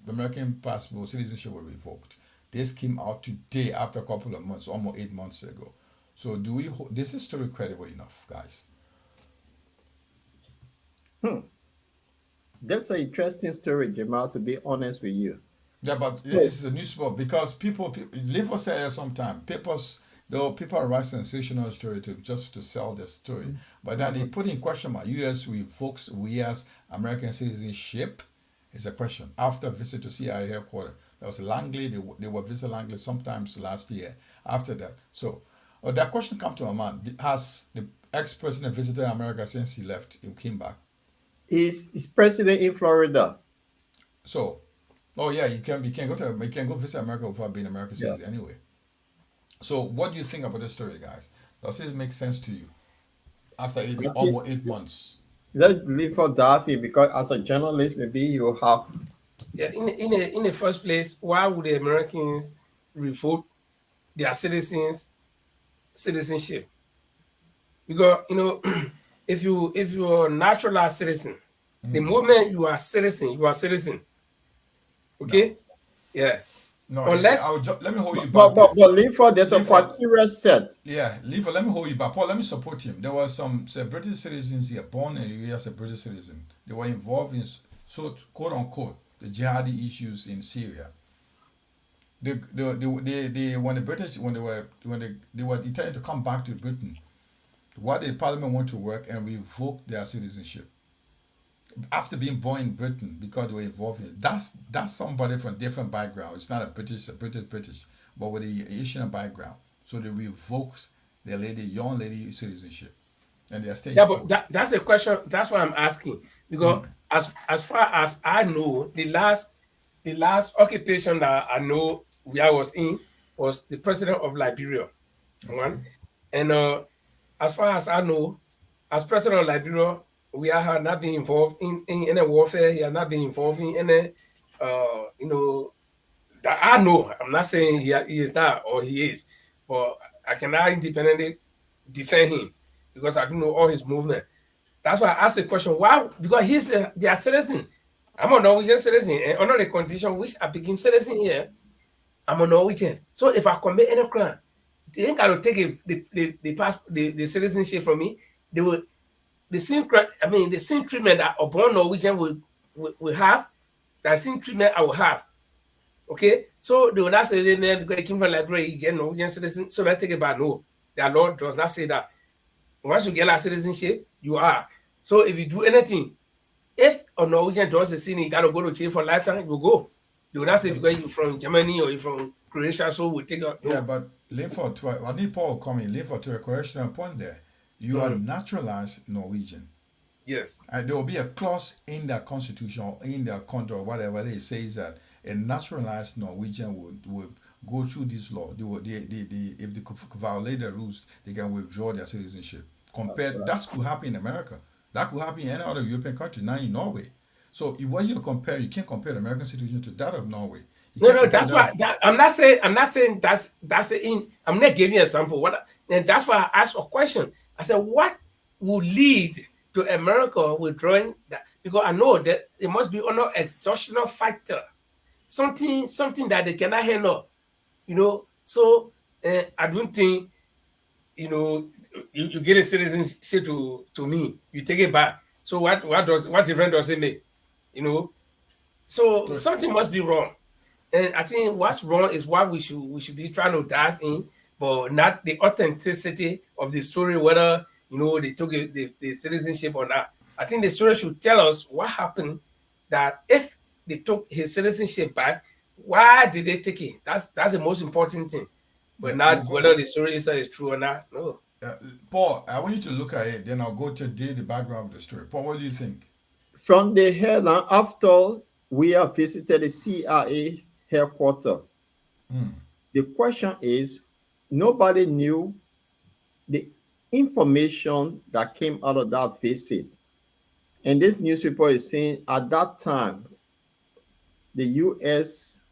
the American passport citizenship was revoked. This came out today after a couple of months, almost 8 months ago. So this is story credible enough, guys? That's an interesting story, Jamal, to be honest with you. Yeah, but this is a newspaper because people leave us here sometime. People write sensational story to sell their story. But then they put in question mark. U.S. revokes we as American citizenship is a question. After a visit to CIA headquarters, there was Langley. They were visiting Langley sometimes last year. After that, so that question comes to my mind. Has the ex-president visited America since he left? He came back. He's president in Florida. So, you can go visit America without being American citizen anyway. So what do you think about this story, guys? Does this make sense to you? After But almost 8 months. let's leave for Daffy because as a journalist, maybe you have. Yeah, in the first place, why would the Americans revoke their citizenship? Because if you're a naturalized citizen, the moment you are citizen, you are citizen. No. Okay? Yeah. No, Unless let me hold you But, back there. Linford, there's a Linford, criteria set. yeah, Linford, let me hold you back. Paul, let me support him. There were some British citizens here, born and as a British citizen. They were involved in, so quote unquote, the jihadi issues in Syria. When the British when they were intending to come back to Britain, what the Parliament went to work and revoke their citizenship after being born in Britain because they were involved in it. That's somebody from different background. It's not a British, but with the Asian background. So they revoked their young lady citizenship, and they are staying. yeah, but that's the question. That's what I'm asking because as far as I know, the last occupation that I know where I was in was the president of Liberia. One, and as far as I know, as president of Liberia, we have not been involved in any warfare. He has not been involved in any, that I know. I'm not saying he is not or he is, but I cannot independently defend him because I don't know all his movement. That's why I asked the question, why? Because he's their citizen. I'm a Norwegian citizen, and under the condition which I became citizen here, I'm a Norwegian. So if I commit any crime, they ain't gotta take the citizenship from me. They will the same the same treatment that a born Norwegian will have, that same treatment I will have. Okay, so they will not say man because he came from Liberia, you get Norwegian citizen. So let's take it back. No, their law does not say that. Once you get that citizenship, you are. So if you do anything, if a Norwegian does the sin, you gotta go to jail for lifetime, you go. They will not say because you're from Germany or you're from Croatia, so we'll take out. No. Yeah, but Linford, I need Paul coming. Linford, to a correctional point there. You are naturalized Norwegian. Yes. And there will be a clause in their constitution or in their contract or whatever it says that a naturalized Norwegian would go through this law. If they violate the rules, they can withdraw their citizenship. That could happen in America. That could happen in any other European country, not in Norway. So when you compare, you can't compare the American situation to that of Norway. No, that's why I'm not saying that's I'm not giving you an example. And that's why I asked a question. I said, what would lead to America withdrawing that? Because I know that it must be an exhaustional factor, something that they cannot handle. So I don't think you get a citizenship to me, you take it back. So what difference does it make? So something must be wrong. And I think what's wrong is what we should be trying to dive in, but not the authenticity of the story, whether they took the citizenship or not. I think the story should tell us what happened, that if they took his citizenship back, why did they take it? That's the most important thing. But not whether the story is true or not. No. Paul, I want you to look at it, then I'll go to the background of the story. Paul, what do you think? From the headline, after we have visited the CIA headquarters, the question is, nobody knew the information that came out of that visit. And this newspaper is saying at that time, the U.S.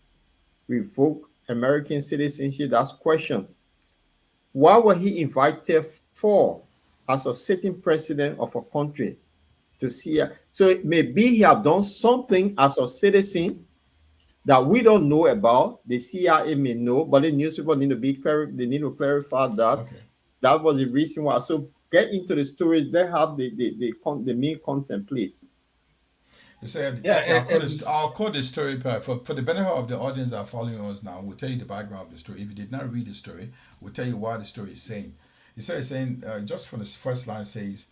revoked American citizenship. That's question. Why were he invited for as a sitting president of a country to see? So maybe he have done something as a citizen that we don't know about. The CIA may know, but the newspaper need to be they need to clarify that. Okay. That was the reason why. So get into the story. They have the main content, please. You said, Yeah, I'll quote the story for the benefit of the audience that are following us now. We'll tell you the background of the story. If you did not read the story, we'll tell you what the story is saying. It's saying, just from the first line says,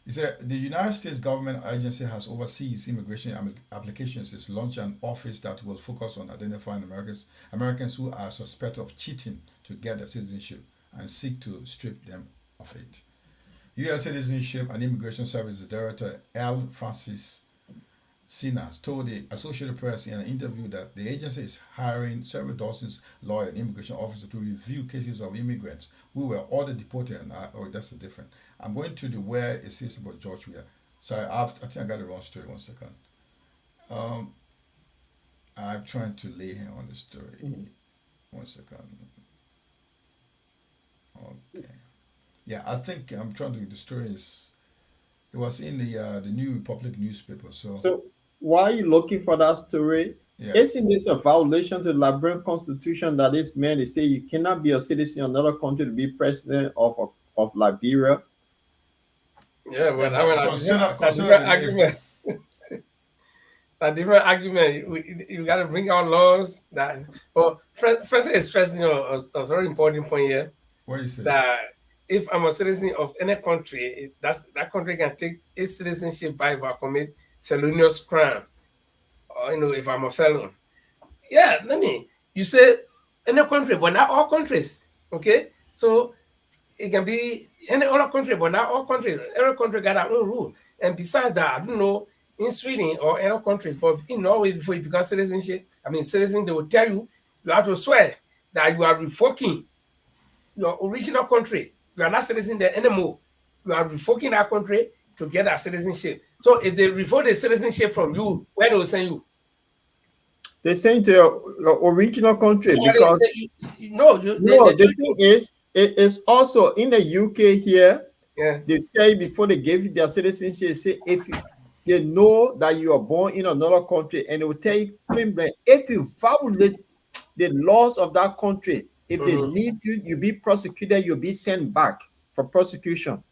he said, the United States government agency has overseas immigration applications. It's launched an office that will focus on identifying Americans who are suspected of cheating to get their citizenship and seek to strip them of it. U.S. Citizenship and Immigration Services Director L. Francis Sinas told the Associated Press in an interview that the agency is hiring several dozens lawyer and immigration officers to review cases of immigrants who were ordered deported. And that's a different. I'm going to the where it says about George Weah. Sorry, I think I got the wrong story. 1 second. I'm trying to lay here on the story. 1 second. Okay. Yeah, I think I'm trying to. The story is. It was in the New Republic newspaper. So why are you looking for that story? Yeah. Isn't this a violation to the Liberian Constitution that this man, they say you cannot be a citizen of another country to be president of Liberia? Yeah, but Yeah, I mean, but a consider different argument. A different argument. You got to bring out laws that. But first is stressing a very important point here. what you say? That if I'm a citizen of any country, that country can take its citizenship by if I commit felonious crime, or if I'm a felon. Yeah, you say any country, but not all countries. Okay, so it can be any other country, but not all countries. Every country got their own rule. And besides that, I don't know in Sweden or any other countries, but in Norway, before you become citizen, they will tell you have to swear that you are revoking your original country. You are not citizen there anymore. You are revoking that country to get that citizenship. So if they revoke the citizenship from you, where they will send you? They send to your original country because the thing is, it is also in the UK here. Yeah. They tell you before they give you their citizenship, say they know that you are born in another country, and they will tell you that if you violate the laws of that country, if they need you, you'll be prosecuted, you'll be sent back for prosecution.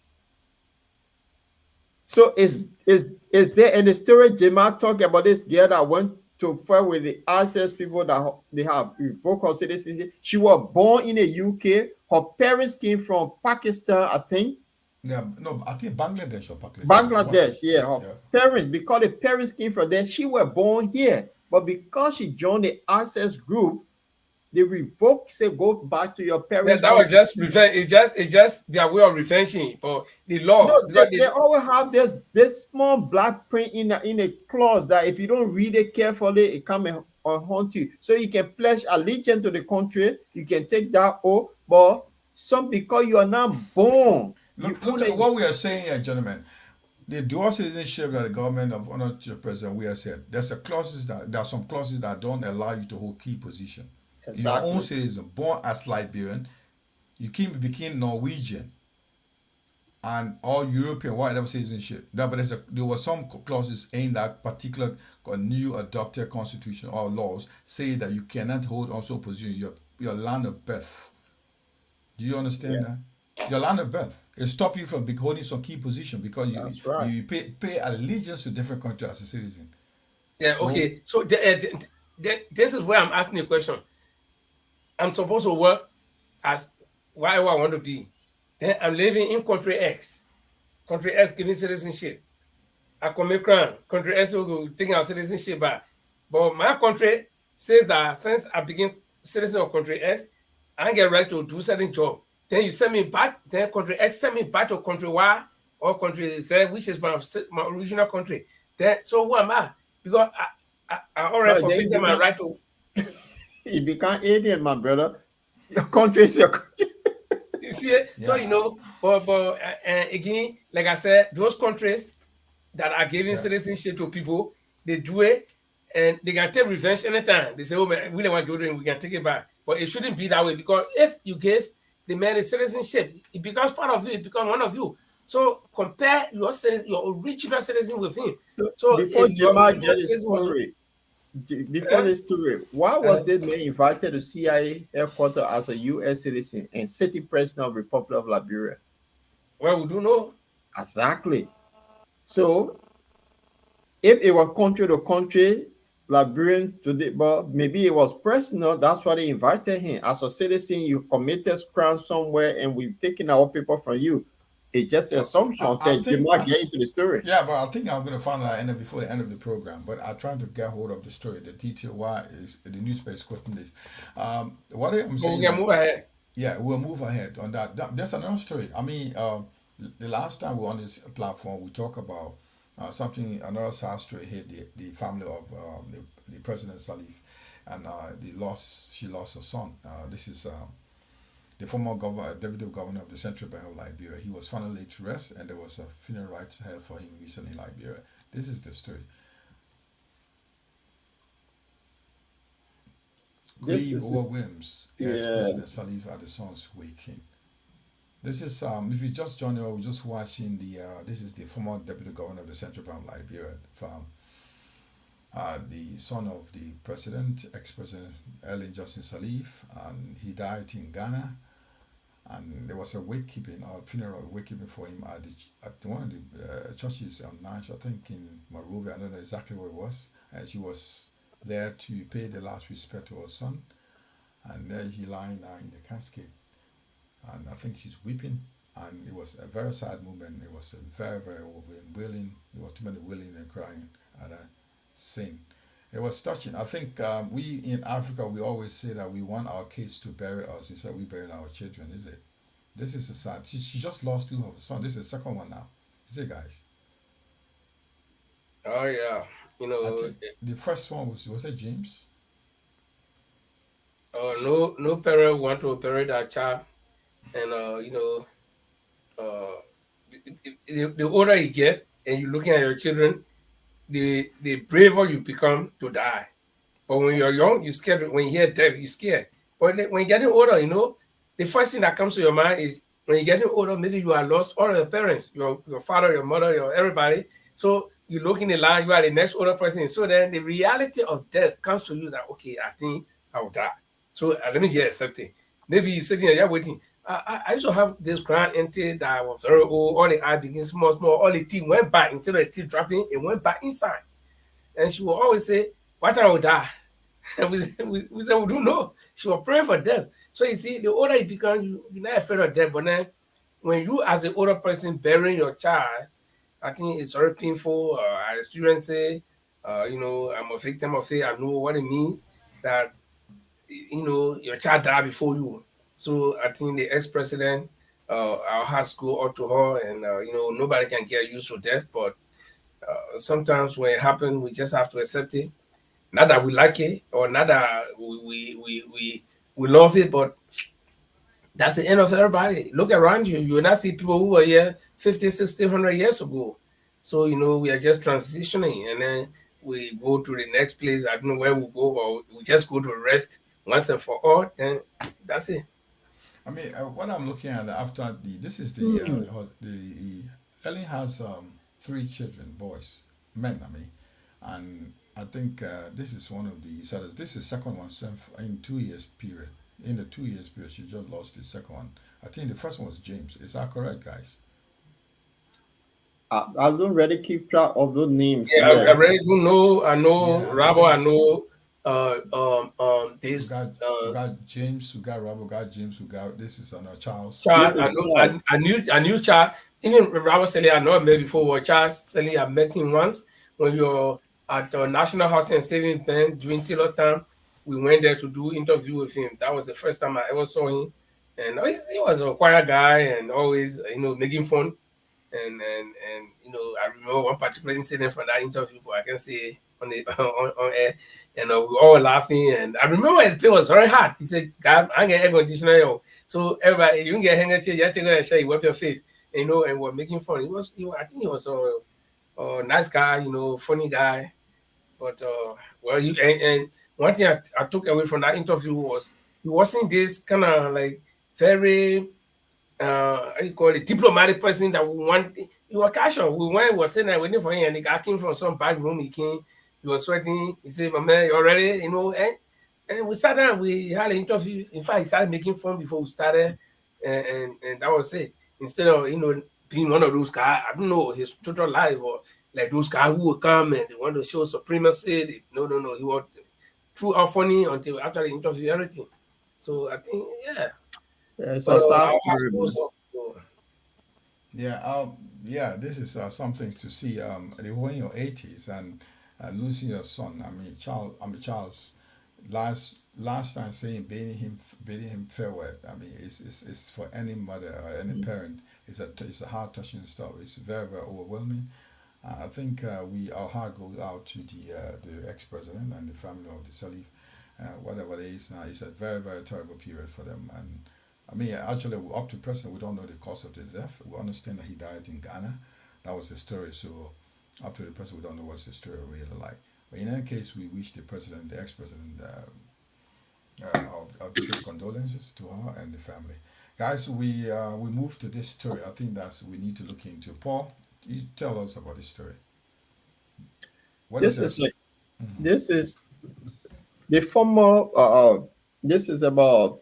So is there in the story Jamal talking about this girl that went to fight with the access people that they have revoked her citizenship? She was born in the UK. Her parents came from Pakistan, I think. Yeah, no, I think Bangladesh or Pakistan. Bangladesh, yeah. Her parents, because the parents came from there, she was born here. But because she joined the access group, they revoke, say go back to your parents. That was just revenge. It's just their way of revenging. But the law. No, they always have this small black print in a clause that if you don't read it carefully, it come and haunt you. So you can pledge allegiance to the country, you can take that oath, but because you are not born. Look at what we are saying here, gentlemen. The dual citizenship that the government of Honor to the President we have said, there are some clauses that don't allow you to hold key position. Exactly. Your own citizen, born as Liberian, you became Norwegian and all European, whatever citizenship. No, but there were some clauses in that particular new adopted constitution or laws say that you cannot hold also position your land of birth. Do you understand that? Your land of birth. It stops you from holding some key position because you pay allegiance to different countries as a citizen. Yeah, okay. So this is where I'm asking a question. I'm supposed to work as whatever I want to be. Then I'm living in country X. Country X giving citizenship. I commit crime. Country X will taking our citizenship back. But my country says that since I became citizen of country X, I get right to do certain job. Then you send me back. Then country X send me back to country Y or country Z, which is my original country. Then so who am I? Because I already forfeited my right to. You become alien, my brother. Your country is your country. You see it? Yeah. So but again, like I said, those countries that are giving citizenship to people, they do it and they can take revenge anytime. They say, "Oh man, we don't want to do it, we can take it back." But it shouldn't be that way because if you give the man a citizenship, it becomes part of you, it becomes one of you. So compare your original citizen with him. So before Jamal gets his story. Before this story, why was this man invited to CIA headquarters as a U.S. citizen and sitting president of the Republic of Liberia? Well, we do know. Exactly. So, if it was country to country, Liberian today, but maybe it was personal, that's why they invited him. As a citizen, you committed crime somewhere and we've taken our people from you. It's just an assumption that you might get into the story. Yeah, but I think I'm going to find out before the end of the program. But I'm trying to get hold of the story, the detail why is the newspaper is quoting this. What I'm saying. We can move ahead. Yeah, we'll move ahead on that. There's another story. I mean, the last time we were on this platform, we talk about Another sad story hit the family of the President Salif, and she lost her son. This is the former deputy governor of the Central Bank of Liberia. He was finally laid to rest, and there was a funeral rites held for him recently in Liberia. This is the story. Grieve over whims as President Salif at the son's waking. This is if you just joined us, we're just watching this is the former deputy governor of the Central Bank of Liberia, from the son of the president, ex-president Ellen Johnson Sirleaf, and he died in Ghana. And there was a funeral wakekeeping for him at one of the churches on Nash, I think in Monrovia. I don't know exactly where it was. And she was there to pay the last respect to her son. And there he lying now in the casket. And I think she's weeping. And it was a very sad moment. It was a very, very wailing. There was too many wailing and crying at that scene. It was touching. I think we in Africa, we always say that we want our kids to bury us instead we bury our children, is it? This is a sad. She just lost two of her sons. This is the second one now. Is it, guys? Oh yeah, I think the first one was it James? No parent want to bury their child, and the older you get, and you're looking at your children, the braver you become to die. But when you're young, you're scared. When you hear death, you're scared. But when you're getting older, the first thing that comes to your mind is when you're getting older, maybe you are lost all of your parents, your father, your mother, your everybody. So you look in the line, you are the next older person. So then the reality of death comes to you that, okay, I think I will die. So let me get accepting. Maybe you're sitting there, you're waiting. I used to have this grand auntie that was very old. All the eye begin small, all the teeth went back. Instead of the teeth dropping, it went back inside. And she will always say, what I will die? And we said, we don't know. She was praying for death. So you see, the older you become, you're not afraid of death. But then when you as an older person burying your child, I think it's very painful. I experienced it. I'm a victim of it. I know what it means that, your child died before you. So I think the ex-president, our hearts go out to her, and, nobody can get used to death. But sometimes when it happens, we just have to accept it. Not that we like it, or not that we love it, but that's the end of everybody. Look around you. You will not see people who were here 50, 60, 100 years ago. So, we are just transitioning, and then we go to the next place. I don't know where we go, or we just go to rest once and for all. Then that's it. I mean, what I'm looking at after this is the Ellen has 3 children, boys, men, I mean, and I think this is one of the saddest. This is the second one in 2 years period. In the 2 years period, she just lost the second one. I think the first one was James. Is that correct, guys? I don't really keep track of those names. Yeah, I really don't know. I know Rabo. I know this. We got James. We got Rabo. Got James. We got this is Charles. Charles. I knew Charles. Even Rabo Sally, I know him before. Charles Sally, I met him once when you're at the National Housing and Savings Bank during Taylor time. We went there to do interview with him. That was the first time I ever saw him, and he was a quiet guy and always making fun. And I remember one particular incident from that interview, but I can say on air, and we were all laughing. And I remember the plane was very hot. He said, "God, I get air conditioner." So everybody, you can get handkerchief, you take a shower, you wipe your face, and we're making fun. I think he was a nice guy, funny guy. But and one thing I took away from that interview was he wasn't this kind of like very how you call it, diplomatic person that we want. He was casual. We was sitting there waiting for him, and the guy came from some back room. He was sweating. He said, "My man, you ready?" And we sat down. We had an interview. In fact, he started making fun before we started, and that was it. Instead of being one of those guys, I don't know his total life, or like those guys who would come and they want to show supremacy. No. He was true or funny until after the interview, everything. So I think, yeah. It's a sad story. Yeah, this is some things to see. They were in your 80s and losing your son. I mean, Charles. Last time saying bidding him farewell. I mean, it's for any mother or any parent. It's a heart touching stuff. It's very, very overwhelming. I think our heart goes out to the ex-president and the family of the Salif. Whatever it is now, it's a very, very terrible period for them. And I mean, actually, up to present, we don't know the cause of the death. We understand that he died in Ghana. That was the story. So up to the present, we don't know what's the story really like. But in any case, we wish the president, the ex-president, our deepest condolences to her and the family. Guys, we move to this story. I think that's we need to look into. Paul, you tell us about this story. What This is is it? like this is the former. This is about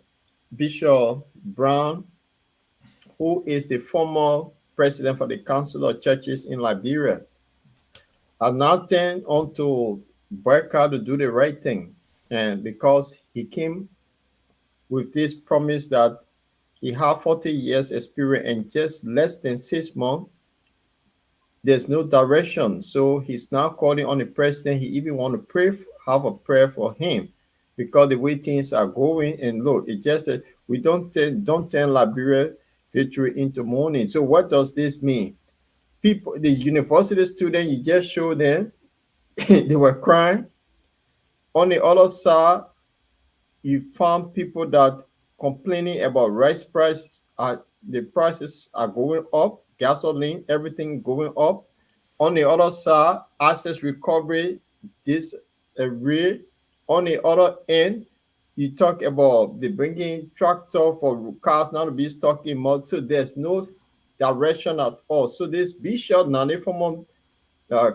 Bishop Brown, who is the former president for the Council of Churches in Liberia, are now turned on to boycott to do the right thing, and because he came with this promise that he had 40 years experience in just less than 6 months. There's no direction. So he's now calling on the president. He even want to pray, have a prayer for him because the way things are going. And look, it just that we don't turn Liberia victory into mourning. So what does this mean? People, the university students, you just show them they were crying. On the other side, you found people that complaining about rice prices. The prices are going up, gasoline, everything going up. On the other side, assets recovery, this rate. On the other end, you talk about the bringing tractor for cars now to be stuck in mud. So there's no direction at all. So this Bishop, now the former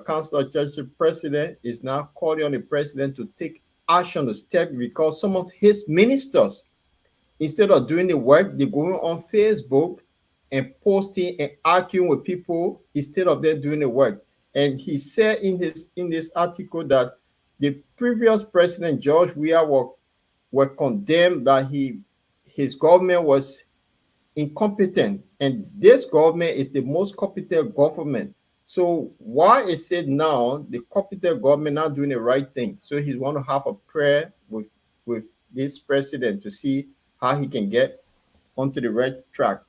Council of Church president, is now calling on the president to take action to step because some of his ministers, instead of doing the work, they're going on Facebook and posting and arguing with people instead of them doing the work. And he said in this article that the previous president George Weah were condemned that his government was incompetent, and this government is the most competent government. So why is it now the competent government not doing the right thing? So he want to have a prayer with this president to see how he can get onto the right track.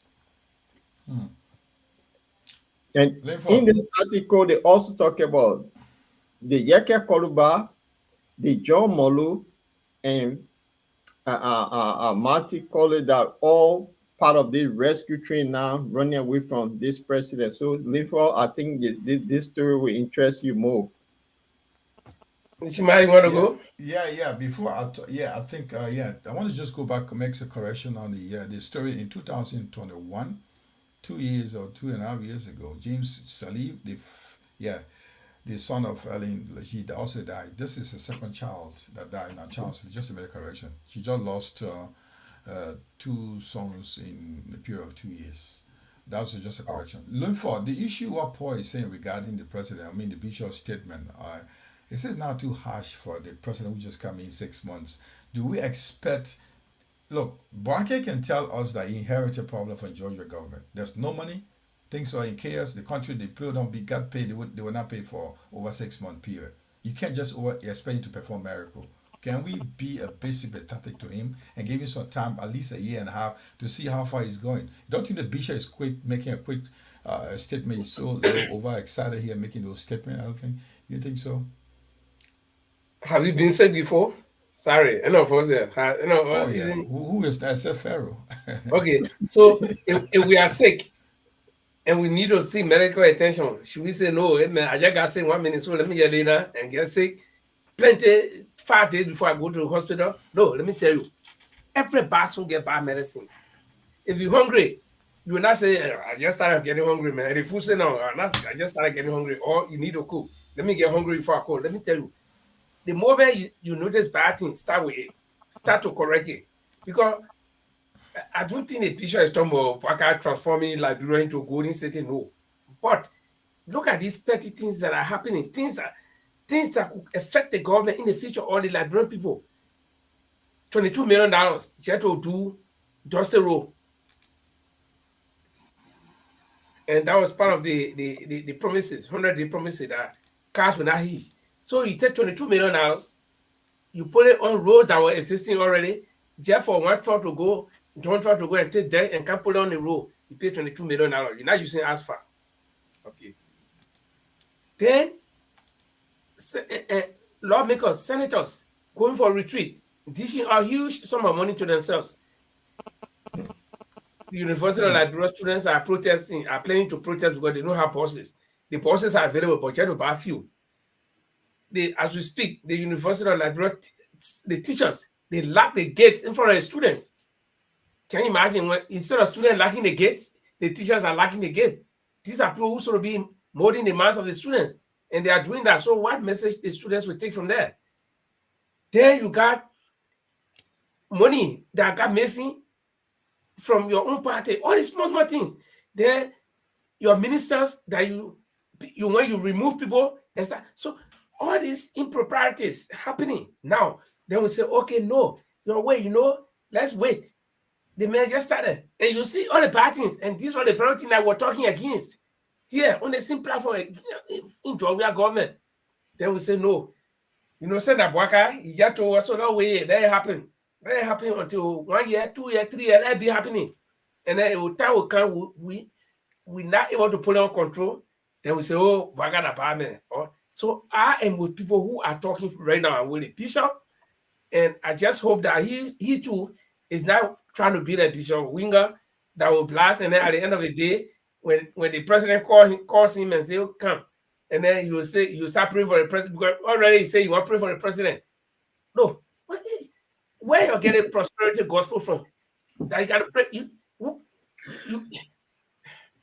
And in this article, they also talk about the Yeke Koluba, the John Molu, and Marty Colley, that all part of the rescue train now running away from this president. So, Linford, I think this story will interest you more. Shima, you want to go? Yeah. Before I think I want to just go back and make a correction on the story in 2021, 2 years or 2.5 years ago. James Salif, the son of Ellen, he also died. This is the second child that died. Now, Charles, just to make a correction, she just lost 2 sons in a period of 2 years. That was just a correction. Linford, the issue what Paul is saying regarding the president, I mean the bishop's statement, it says now too harsh for the president who just come in 6 months. Do we expect? Look, Boake can tell us that he inherited a problem from Georgia government. There's no money. Things were in chaos. The country, the people got paid. They were not paid for over 6 month period. You can't just expect him to perform miracle. Can we be a bit sympathetic to him and give him some time, at least a year and a half, to see how far he's going? Don't think the bishop is making a quick statement. He's so overexcited here making those statements. I don't think. You think so? Have you been said before? Sorry, I know for there. Oh yeah. Who is that? I said Pharaoh. Okay, so if we are sick and we need to seek medical attention, should we say no? I just got sick 1 minute, so let me get later and get sick. Plenty 5 days before I go to the hospital. No, let me tell you, every person get bad medicine. If you're hungry, you will not say, I just started getting hungry, man. And if you say no, I just started getting hungry, or you need to cook. Let me get hungry before I cook. Let me tell you, the moment you notice bad things, start with it. Start to correct it. Because I don't think the picture is talking about transforming Liberia into Golden State, no. But look at these petty things that are happening, things that could affect the government in the future, all the Liberian people. $22 million just to do just a row. And that was part of the promises, 100-day promises that cars will not hit. So you take $22 million, you put it on roads that were existing already, just for one truck to go, don't try to go and take that and can't put it on the road. You pay $22 million. You're not using asphalt. Okay. Then lawmakers, senators going for retreat, dishing a huge sum of money to themselves. The University of Liberia students are protesting, are planning to protest because they don't have buses. The buses are available, but you have to buy few. As we speak, the University of Liberia, the teachers, they lock the gates in front of the students. Can you imagine when instead of students locking the gates, the teachers are locking the gates? These are people who sort of be molding the minds of the students, and they are doing that. So what message the students will take from there? Then you got money that got missing from your own party, all these small things. Then your ministers that you when you remove people and stuff. So all these improprieties happening now. Then we say, okay, no, wait, let's wait. The man just started, and you see all the bad things, and these are the very things that we're talking against here on the same platform in Georgia government. Then we say no. Send that Bwaka, you get to us, so that way that happened. That happened until 1 year, 2 years, 3 years, that be happening. And then time will come, we not able to pull on control. Then we say, oh, Bwaka the parliament. So I am with people who are talking right now. I'm with the bishop, and I just hope that he too is now trying to be the bishop winger that will blast, and then at the end of the day, when the president calls him and say, oh, come, and then you will say you start praying for the president because already he say you want to pray for the president. No, where you getting prosperity gospel from? That you gotta pray.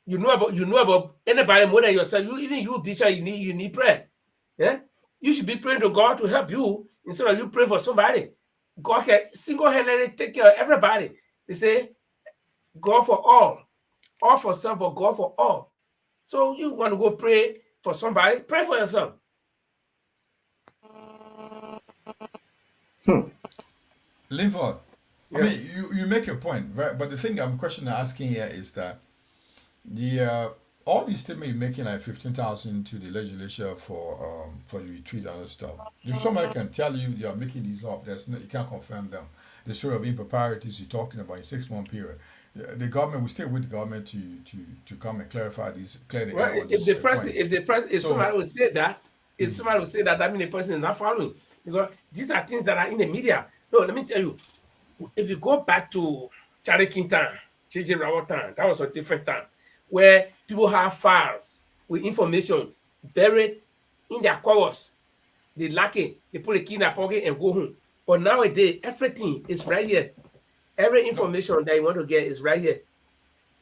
You know about anybody more than yourself. Even you bishop, you need prayer. Yeah, you should be praying to God to help you instead of you praying for somebody. God can single-handedly take care of everybody. They say, God for all for some, but God for all. So you want to go pray for somebody, pray for yourself. Linford, I mean, you make your point, right? But the thing I'm asking here is that all these statements you're making, like 15,000 to the legislature for the retreat and other stuff. If somebody can tell you you are making these up, you can't confirm them. The sort of improprieties you're talking about in 6-month period. The government will stay with the government to come and clarify these. Right. If somebody would say that, that means the person is not following, because these are things that are in the media. No, let me tell you. If you go back to Charlie King time, JJ Rawat time, that was a different time, where people have files with information buried in their covers. They lack it. They put a key in their pocket and go home. But nowadays, everything is right here. Every information that you want to get is right here.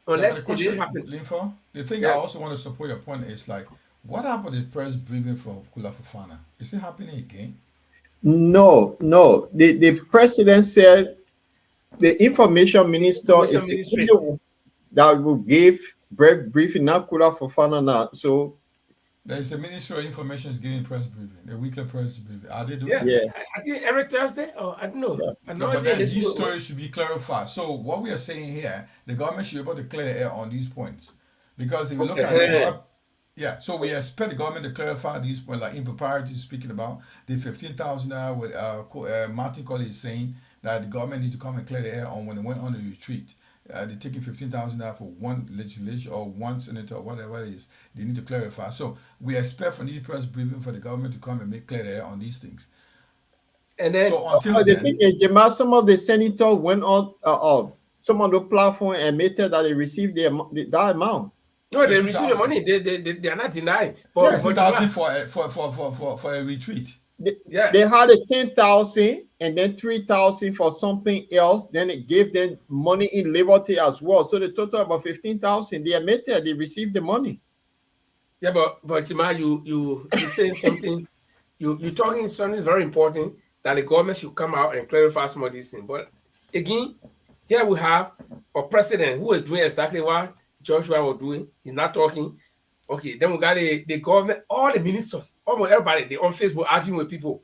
Unless it didn't happen. Linford, the thing I also want to support your point is like, what happened to the press briefing for Kula Fofana? Is it happening again? No. The president said the information minister is the one that will give briefing, not Kula Fofana now. So there's the Ministry of Information is giving press briefing, a weekly press briefing. Are they doing I think every Thursday, or I don't know. Yeah. But then these stories should be clarified. So what we are saying here, the government should be able to clear the air on these points. Because if you look at it, so we expect the government to clarify these points, like improprieties speaking about, the 15,000 with Martin Colley is saying that the government need to come and clear the air on when they went on the retreat. They're taking 15,000 for one legislature or one senator or whatever it is. They need to clarify. So we expect from the press briefing for the government to come and make clear the air on these things. And then, so until the thing is, some of the senators went on some of the platform and admitted that they received that amount. No, they received the money. They are not denying. But 15,000 for a retreat. They had a 10,000 and then 3,000 for something else. Then it gave them money in Liberty as well. So the total about 15,000. They admitted they received the money. Yeah, but Chima, you saying something. You're talking something very important, that the government should come out and clarify some of these things. But again, here we have a president who is doing exactly what Joshua was doing. He's not talking. Okay, then we got the government, all the ministers, almost everybody, they on Facebook arguing with people.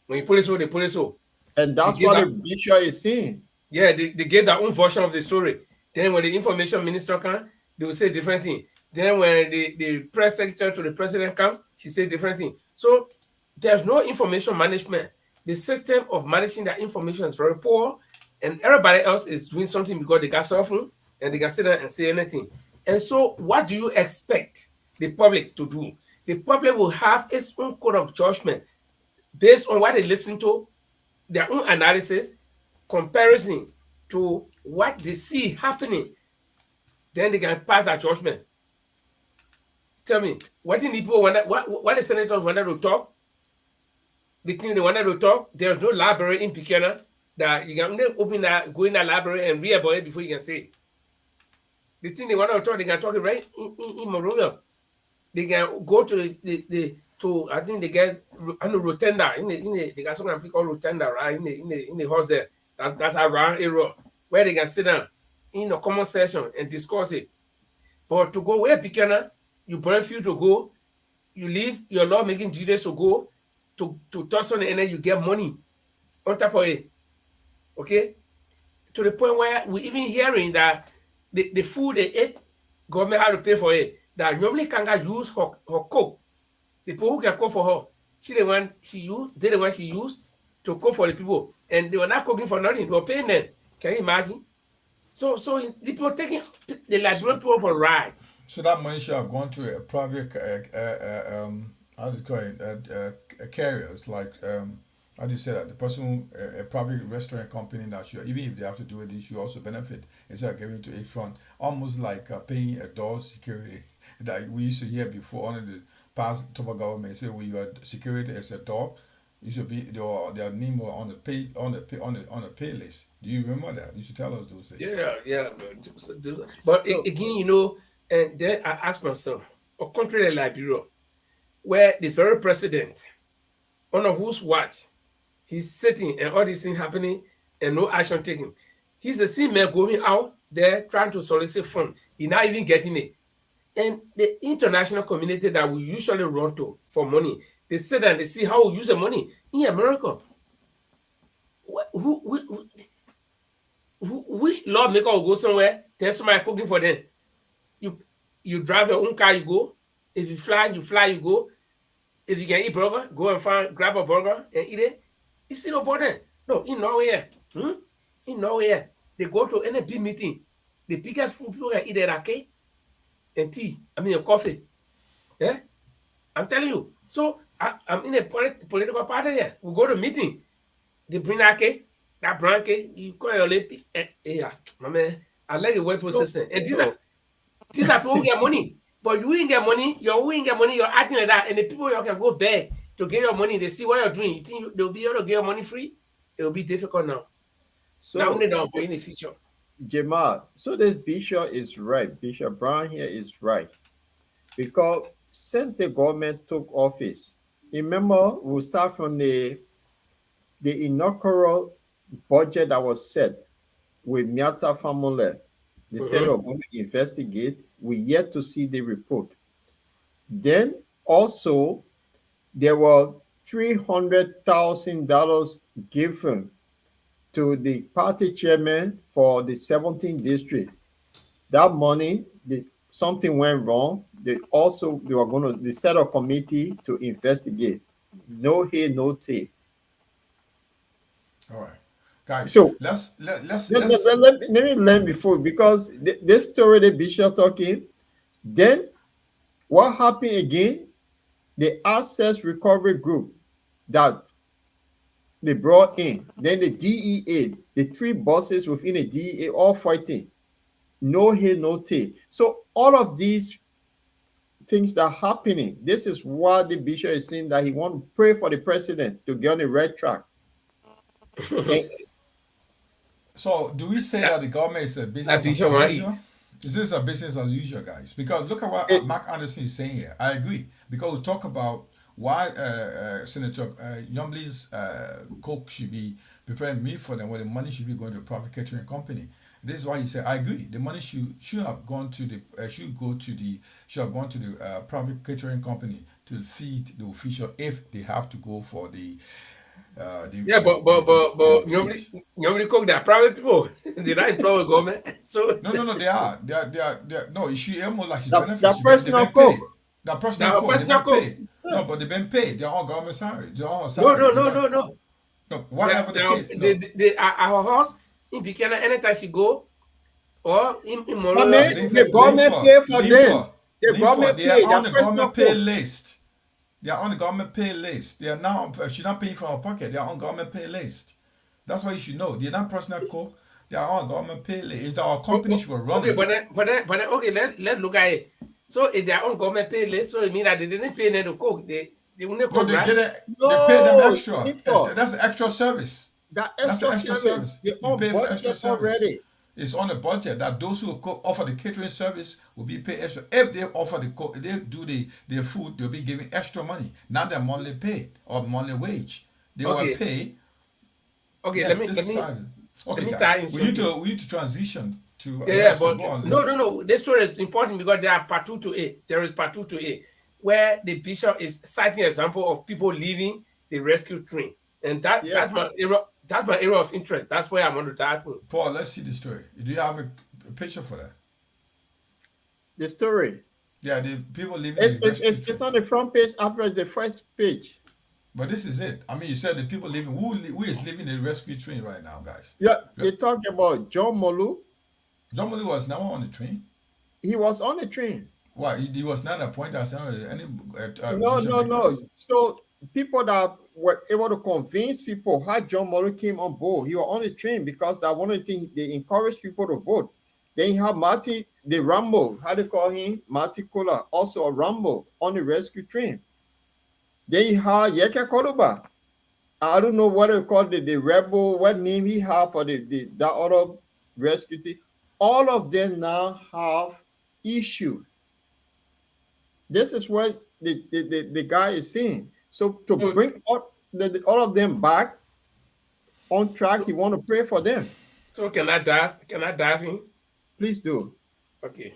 When you pull it so, they pull it so. And that's what the bishop is saying. Yeah, they gave their own version of the story. Then when the information minister comes, they will say different thing. Then when the press secretary to the president comes, she says different thing. So there's no information management. The system of managing that information is very poor, and everybody else is doing something because they got cell phone and they can sit there and say anything. And so what do you expect the public to do? the public will have its own code of judgment based on what they listen to, their own analysis, comparison to what they see happening. Then they can pass that judgment. Tell me, what the people what the senators wanted to talk? The thing they wanted to talk, there's no library in Pequena that you can only go in that library and read about it before you can say it. The thing they want to talk, they can talk it right in Monrovia. They can go to I think they get Rotunda they got something called Rotunda, right? In the house there. That's around area where they can sit down in a common session and discuss it. But to go where Pequena, you refuse to go, you leave your lawmaking duties to go to toss on it, and then you get money on top of it. Okay? To the point where we even hearing that the food they ate, government had to pay for it. That normally can't use her cook. The people who can cook for her, they're the one she used to cook for the people. And they were not cooking for nothing, they were paying them. Can you imagine? So the people taking the Liberian people for a ride. So that money should have gone to a private, how do you call it, carriers, like, how do you say that? The person, a private restaurant company that should, even if they have to do it, they should also benefit instead of giving to a fund, almost like paying a door security that we used to hear before under the past top government say, well, your security as a door, you should be their name on the pay list. Do you remember that? You should tell us those things. Yeah. But again, and then I ask myself, a country like Liberia, where the very president, under whose watch he's sitting and all these things happening and no action taken, he's the same man going out there trying to solicit funds. He's not even getting it. And the international community that we usually run to for money, they sit and they see how we use the money in America. Which lawmaker will go somewhere, there's somebody cooking for them? You drive your own car, you go. If you fly, you go. If you can eat burger, go and grab a burger and eat it. It's still important. No, in Norway, they go to any big meeting. They pick up food, people can eat their cake and tea. Coffee. Yeah? I'm telling you. So I'm in a political party here. We go to meeting. They bring that cake, that brown cake, you call your lady. Yeah, my man, I like the workforce system. And these are people who get money. But you ain't get money, you're acting like that, and the people you can go beg to get your money, they see what you're doing. You think they'll be able to get your money free? It will be difficult now. So now only down in the future. Jamal, so this Bishop is right. Bishop Brown here is right. Because since the government took office, remember, we'll start from the inaugural budget that was set with Miata Famole. They said we're going to investigate. We yet to see the report. Then also, there were $300,000 given to the party chairman for the 17th district. That money, something went wrong. They set a committee to investigate. No hay, no tay. All right. Guys, so let's let me learn before, because this story the Bishop talking, then what happened again? The Access Recovery Group that they brought in, then the DEA, the 3 bosses within the DEA all fighting. No hay, no tay. So all of these things that are happening, this is what the Bishop is saying, that he want to pray for the president to get on the right track. So, do we say that the government is a business as usual? Is this a business as usual, guys? Because look at what Mark Anderson is saying here. I agree. Because we talk about why Senator Youngbley's cook should be preparing meat for them, where the money should be going to a private catering company. This is why he said, I agree. The money should have gone to the private catering company to feed the official if they have to go for the. But nobody cook that. Private people, they not employ government. So no, they are. No, she almost like she's benefits. That personal cook. That personal cook. They've been paid. No, but they've been paid. They're all government salary. They're all salary. No. No, whatever the case. They at her house in Pequena, anytime she go, or in Monrovia. The government pay for them. The government pay. They are on the government pay list. They are on the government pay list. They are now, she's not paying from her pocket. They are on government pay list. That's why you should know. They're not personal cook. They are on government pay list. It's our company she was running. Okay, but then, okay, let's look at it. So if they are on government pay list, so it means that they didn't pay them to cook. They won't cook, No, they right? get it. No, They pay them extra. Victor. That's extra service. That That's extra, extra service, service. they're You on pay for extra budget service. already. It's on the budget that those who offer the catering service will be paid extra. If they offer they do the food, they'll be giving extra money. Not their monthly pay or monthly wage. They Okay. will pay. Okay, Yes, let me okay, tie guys. in We need to transition to Yeah, so but go on, no. This story is important because there are part 2 to 8. There is part 2 to 8, where the bishop is citing example of people leaving the rescue train, and Yes. that's my area of interest. That's where I'm going to dive in. Paul, let's see the story. Do you have a picture for that? The story. Yeah, the people leaving It's, the it's, rescue it's, train. it's on the front page after it's the first page. But this is it. I mean, you said the people leaving. Who is leaving the rescue train right now, guys? Yeah, they talk about John Molu. John Molu was now on the train. He was on the train. Why? He was not appointed as any. No. decision-makers? So people that were able to convince people how John Molu came on board, he was on the train because that one of the things they encourage people to vote. Then you have Marty, the Rambo, how they call him, Marty Kola, also a Rambo on the rescue train. Then you have Yeke Koluba. I don't know what they call the rebel, what name he have for that other rescue team. All of them now have issue. This is what the guy is saying. So to bring all of them back on track, you want to pray for them. So can I dive in? Please do. Okay.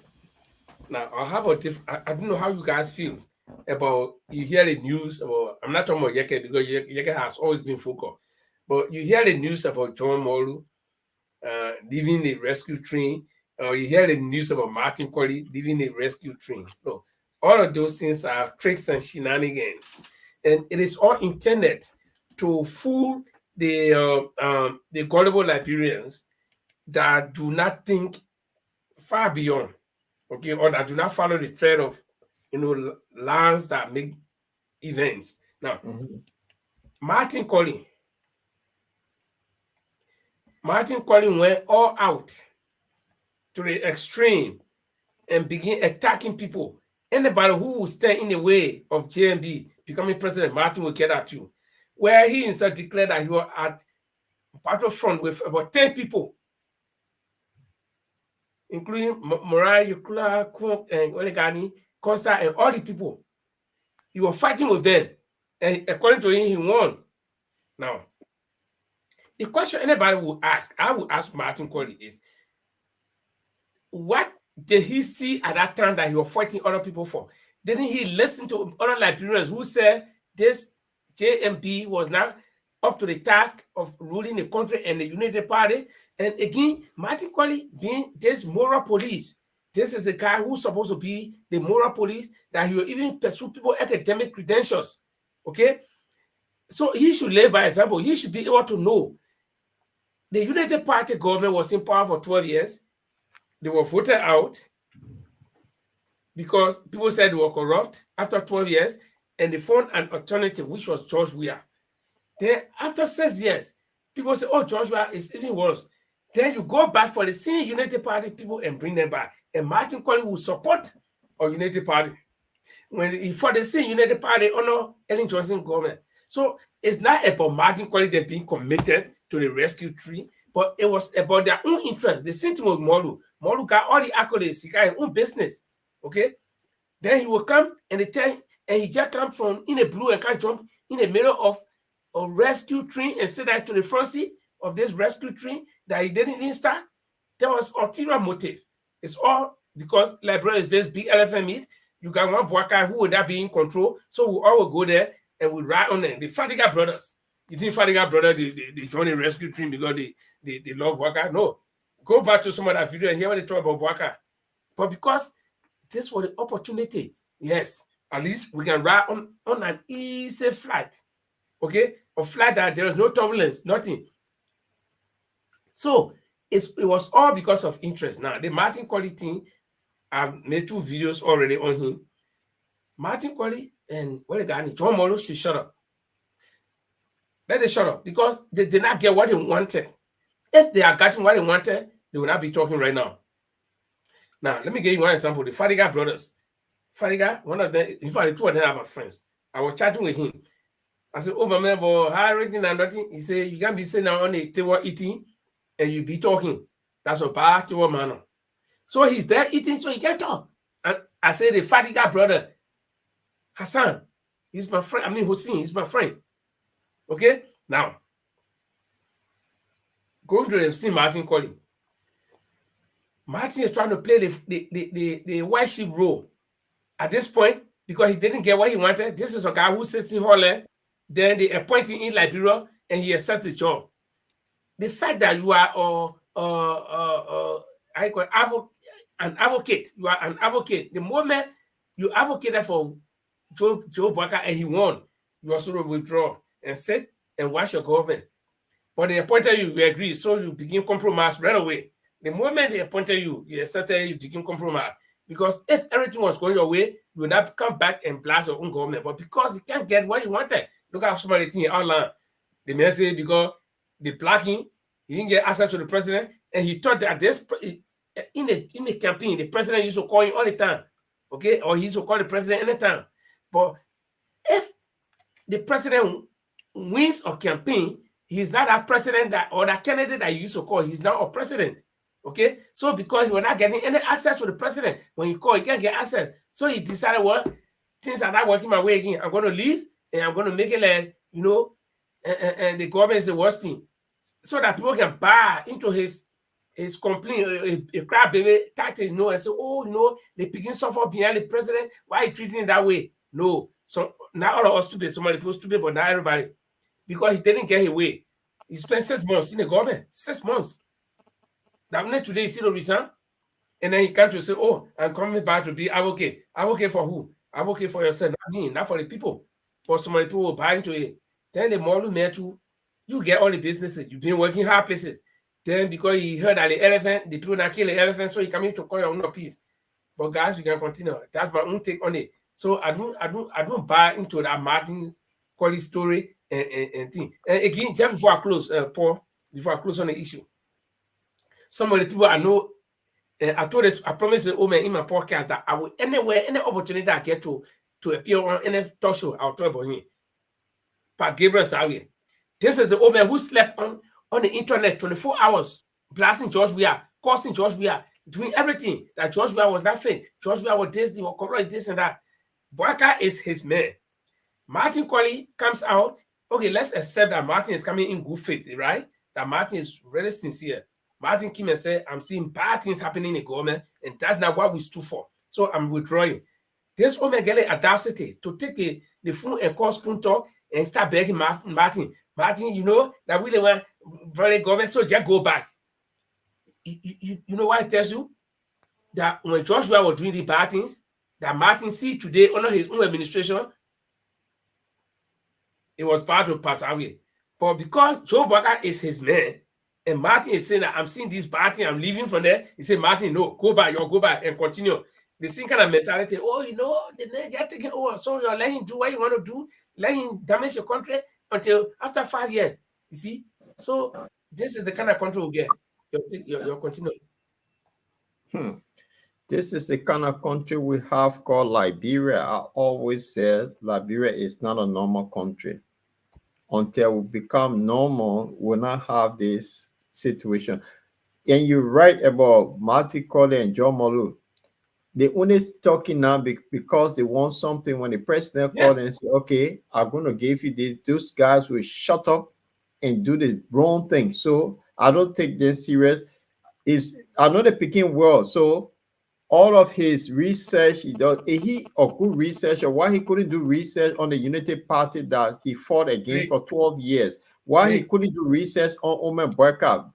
Now I have a different. I don't know how you guys feel about, you hear the news about. I'm not talking about Yeke because Yeke has always been focal, but you hear the news about John Molu leaving the rescue train, or you hear the news about Martin Colley leaving the rescue train. No, all of those things are tricks and shenanigans, and it is all intended to fool the gullible Liberians that do not think far beyond, okay, or that do not follow the thread of lines that make events. Now, Martin Colley went all out to the extreme and began attacking people. Anybody who will stand in the way of JMB becoming president, Martin will get at you. Where he himself declared that he was at battlefront with about 10 people, including Morai, Yukula, Kwok, and Olegani, Costa, and all the people. He was fighting with them. And according to him, he won. Now, the question anybody will ask, I will ask Martin Colley, is what did he see at that time that he was fighting other people for? Didn't he listen to other Liberians who said this JMP was not up to the task of ruling the country and the United Party? And again, Martin Colley being this moral police, this is a guy who's supposed to be the moral police, that he will even pursue people academic credentials. Okay? So he should live by example. He should be able to know the United Party government was in power for 12 years. They were voted out because people said they were corrupt after 12 years, and they found an alternative, which was George Weah. Then after 6 years, people say, oh, George Weah is even worse. Then you go back for the same United Party people and bring them back. And Martin Colley will support our United Party. When for the same United Party honor Ellen Johnson government. So it's not about Martin Colley that being committed to the rescue tree, but it was about their own interest. The same thing with Molu. Molu got all the accolades. He got his own business. Okay? Then he will come and he just come from in a blue and can jump in the middle of a rescue train and sit down to the front seat of this rescue train that he didn't even start. There was ulterior motive. It's all because Liberia is this big elephant meat. You got one Boaka who will not be in control, so we all will go there and we ride on them. The Fadiga brothers. You think Fadiga brother they join the rescue team because they love Boaka? No. Go back to some of that video and hear what they talk about Boaka. But because this was the opportunity, yes, at least we can ride on an easy flight. Okay? A flight that there is no turbulence, nothing. So it was all because of interest. Now, the Martin Colley thing, I've made 2 videos already on him. Martin Kweli and John Molo should shut up. Let them shut up because they did not get what they wanted. If they are getting what they wanted, they will not be talking right now. Now, let me give you one example. The Fadiga brothers. Fadiga, one of them, in fact, the two of them are my friends. I was chatting with him. I said, oh, my man, but how everything and nothing? He said, you can't be sitting down on a table eating and you be talking. That's a bad table manner. So he's there eating, so he can talk. And I said, the Fadiga brother, Hassan, he's my friend. I mean, Hussein, he's my friend. Okay? Now, going to see Martin Kweli. Martin is trying to play the white sheep role at this point because he didn't get what he wanted. This is a guy who sits in Holland, then they appoint him in Liberia, and he accepts the job. The fact that you are an advocate, you are an advocate. The moment you advocated for Joe Barker and he won, you also withdraw and sit and watch your government. But they appointed you, you agree, so you begin compromise right away. The moment they appointed you, you accepted, you begin compromise. Because if everything was going your way, you would not come back and blast your own government. But because you can't get what you wanted, look at somebody thinking outline. The man said because the blacking, he didn't get access to the president, and he thought that this in the campaign, the president used to call him all the time, okay, or he used to call the president anytime. But if the president wins a campaign, he's not a president that or that candidate that you used to call. He's now a president. Okay, so because we're not getting any access to the president, when you call, you can't get access. So he decided, well, things are not working my way again. I'm going to leave and I'm going to make it like, you know, and the government is the worst thing. So that people can buy into his complaint, a crab baby, title, you know, and say, oh, no, they begin suffer behind the president. Why are you treating it that way? No. So not all of us stupid, some of the people stupid, but not everybody. Because he didn't get his way. He spent 6 months in the government. 6 months. That when today you see the reason, and then he comes to say, oh, I'm coming back to be advocate. Advocate for who? Advocate for yourself, not me, not for the people. For some of the people will buy into it. Then the more you met you get all the businesses. You've been working hard places. Then because he heard that the elephant, the people not kill the elephant, so he come in to call your own peace. But guys, you can continue. That's my own take on it. So I don't buy into that Martin Kweli story and thing. And again, just before I close, Paul, before I close on the issue. Some of the people I know, I promised the woman in my podcast that I will anywhere, any opportunity I get to appear on any talk show, I'll talk about him. But Gabriel Sawi, this is the woman who slept on the internet 24 hours, blasting George Weah, cursing George Weah, doing everything that George Weah was not fake. George Weah was this, he was correct, this and that. Boyka is his man. Martin Kweli comes out. Okay, let's accept that Martin is coming in good faith, right? That Martin is really sincere. Martin came and said, I'm seeing bad things happening in the government, and that's not what we stood for. So I'm withdrawing. This woman get the audacity to take the phone and call Spoon Talk and start begging Martin. Martin, you know, that we don't want very government, so just go back. You know why it tells you? That when Joshua was doing the bad things, that Martin see today under his own administration, it was part of pass away. But because Joe Barker is his man, and Martin is saying that I'm seeing this bad thing, I'm leaving from there. He said, Martin, no, go back, you'll go back and continue. The same kind of mentality, oh, you know, the man get taken over. So you're letting him do what you want to do, let him damage your country until after 5 years. You see? So this is the kind of country we get. You're continuing. This is the kind of country we have called Liberia. I always said Liberia is not a normal country. Until we become normal, we'll not have this situation. And you're right about Martin Kweli and John Molu. They only talking now because they want something. When the president called and said, okay, I'm going to give you this, those guys will shut up and do the wrong thing. So I don't take this serious. I'm not a picking world. So all of his research, he does, he a good researcher. Why he couldn't do research on the Unity Party that he fought against for 12 years? Why he couldn't do research on Omer Boyka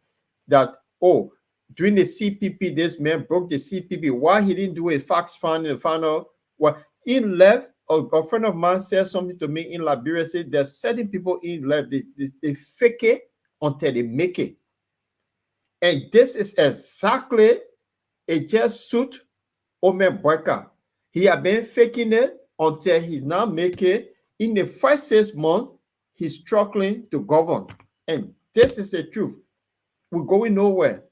that, oh, during the CPP, this man broke the CPP. Why he didn't do a fact finding and find out what in left? A friend of mine said something to me in Liberia, said there's certain people in left, they fake it until they make it. And this is exactly a just suit Omer Boyka. He had been faking it until he's now making, in the first 6 months, he's struggling to govern. And this is the truth. We're going nowhere.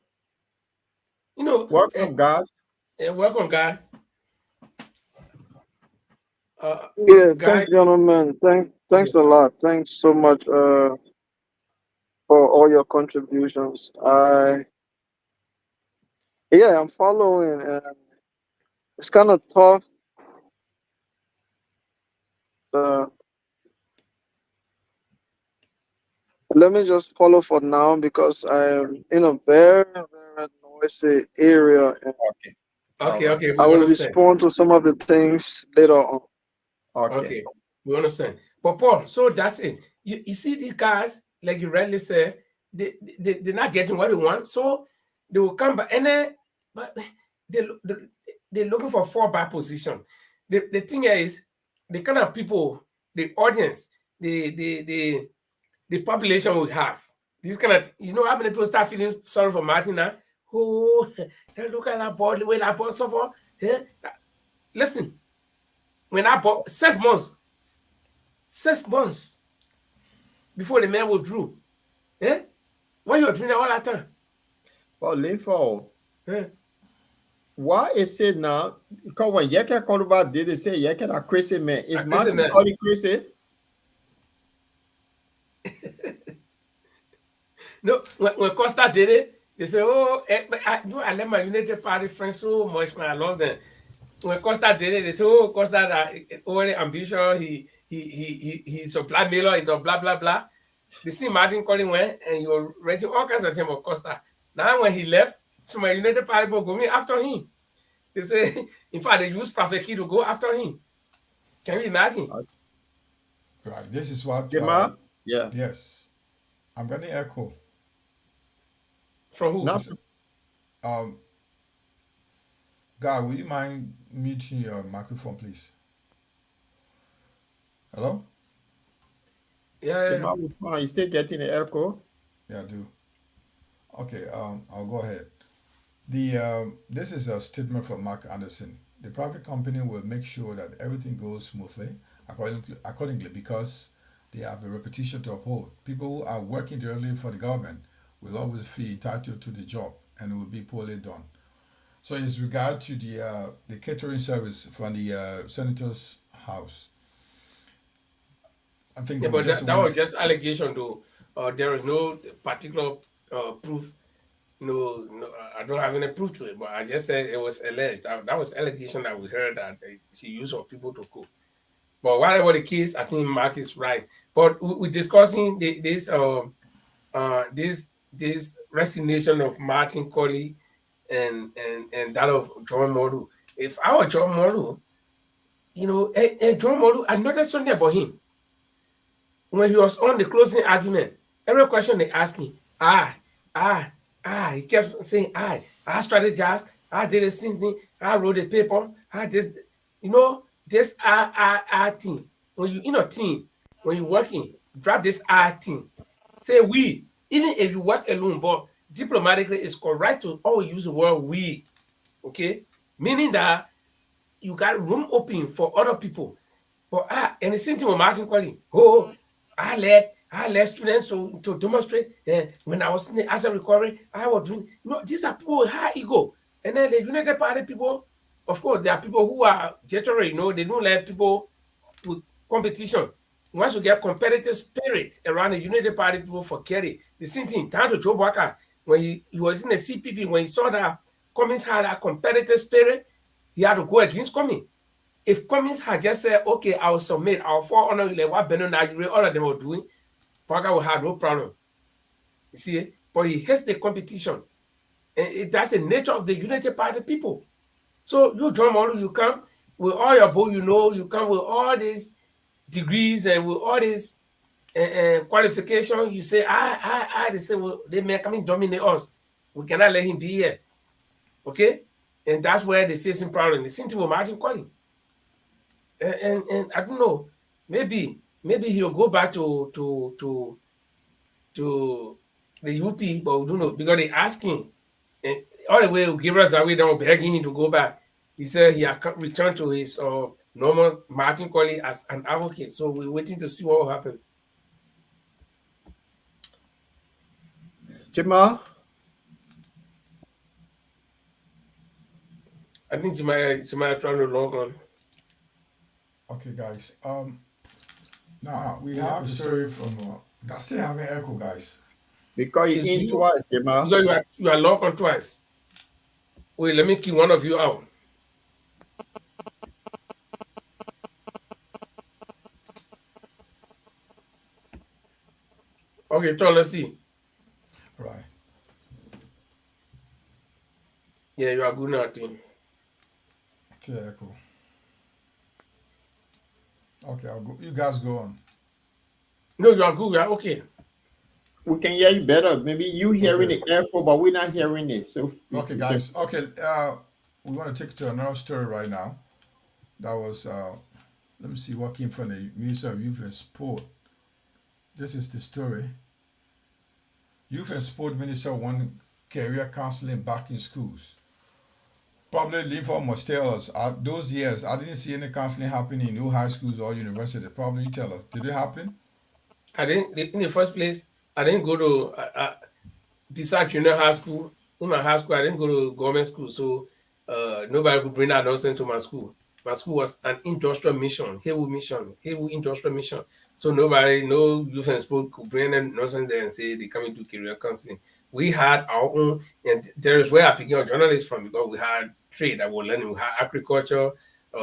Welcome, guys. Welcome, guy. Yeah, Guy. thanks, gentlemen. Thanks a lot. Thanks so much for all your contributions. I'm following, and it's kind of tough. Let me just follow for now because I'm in a very, very noisy area, and Okay, we I will understand. respond to some of the things later on. Okay, we understand. But Paul, so that's it. You see these guys, like you rightly said, they're not getting what they want, so they will come back, and then but they're looking for fallback position. The thing is, the kind of people, the audience, the population we have, this kind of, how many people start feeling sorry for Martin now? Oh, look at that boy, the way that boy suffer. Yeah? Listen, when I bought 6 months before the man withdrew. Eh? Why you doing that all that time? Well, Linfo, why is it now? Because when Yeke Koruba did it, say Yeke a crazy man. Is Martin calling crazy? No, when Costa did it, they say, oh, I love my United Party friends so much, man. I love them. When Costa did it, they say, oh, Costa that only ambition, he supply Miller, he's a blah blah blah. They see Martin calling when, and you were writing all kinds of things about Costa. Now when he left, so my United Party people going after him. They say, in fact, they use Prophet Key to go after him. Can you imagine? Right. This is what. Yeah. Yes. I'm getting echo. From who? Guy, will you mind muting your microphone, please? Hello? Yeah. You still getting the echo? Yeah, I do. Okay, I'll go ahead. This is a statement from Mark Anderson. The private company will make sure that everything goes smoothly accordingly because they have a reputation to uphold. People who are working directly for the government will always feel entitled to the job and it will be poorly done. So in regard to the catering service from the senator's house, I think but that was just allegation though. There is no particular proof. No, I don't have any proof to it, but I just said it was alleged. That was allegation that we heard that she used for people to cook. But whatever the case, I think Mark is right. But we're discussing this resignation of Martin Colley and that of John Moru. If I were John Moru, John Moru, I noticed something about him. When he was on the closing argument, every question they asked him, he kept saying, I strategized, I did the same thing, I wrote the paper, I this, this thing. When you in a team, when you're working, drop this thing. Say we, even if you work alone, but diplomatically it's correct to always use the word we. Okay? Meaning that you got room open for other people. But and the same thing with Martin Colley. I led students to demonstrate. When I was in the asset recovery, I was doing. These are people with high ego. And then the United Party people, of course, there are people who are jittery. They don't like people with competition. Once you get competitive spirit around the United Party, people forget it. The same thing, down to Joe Walker, when he was in the CPP, when he saw that Cummings had a competitive spirit, he had to go against Cummings. If Cummings had just said, okay, I'll submit, I'll fall under what Benin Nigeria, all of them were doing, Walker will have no problem. You see, but he hates the competition. And that's the nature of the United Party people. So you, John Molu, you come with all your bow, you come with all these degrees and with all these qualifications. You say, they say, well, they may come and dominate us. We cannot let him be here. Okay? And that's where they're facing problem. The same thing with Martin Colley. And I don't know, maybe he'll go back to the UP, but we don't know because they asking, and all the way give us away, they were begging him to go back. He said he had returned to his Norman Martin Colley as an advocate. So we're waiting to see what will happen. Jamal? I think Jemima trying to log on. Okay, guys. Now we have a story from. That's still having echo, guys. Because you It's in you. twice, Jamal. Because you are logged on twice. Wait, let me kick one of you out. Okay, so let's see. Right. Yeah, you are good now, team. Still echo. Okay, I'll go. You guys go on. No, you are good. You are okay. We can hear you better. Maybe you hearing Okay. the echo, but we're not hearing it. So Okay, guys. Okay, we want to take you to another story right now. That was let me see what came from the Minister of Youth and Sport. This is the story. Youth and Sport Minister want career counseling back in schools. Probably Liverpool must tell us. Those years, I didn't see any counseling happening in no high schools or university. Probably you tell us. Did it happen? I didn't, in the first place, I didn't go to besides junior high school. In my high school, I didn't go to government school, so nobody could bring that nonsense to my school. My school was an industrial mission, Haywood industrial mission. So nobody, no youth and sport could bring them nonsense there and say they come into career counseling. We had our own, and there is where I began our journalists from, because we had trade that we're learning. We had agriculture,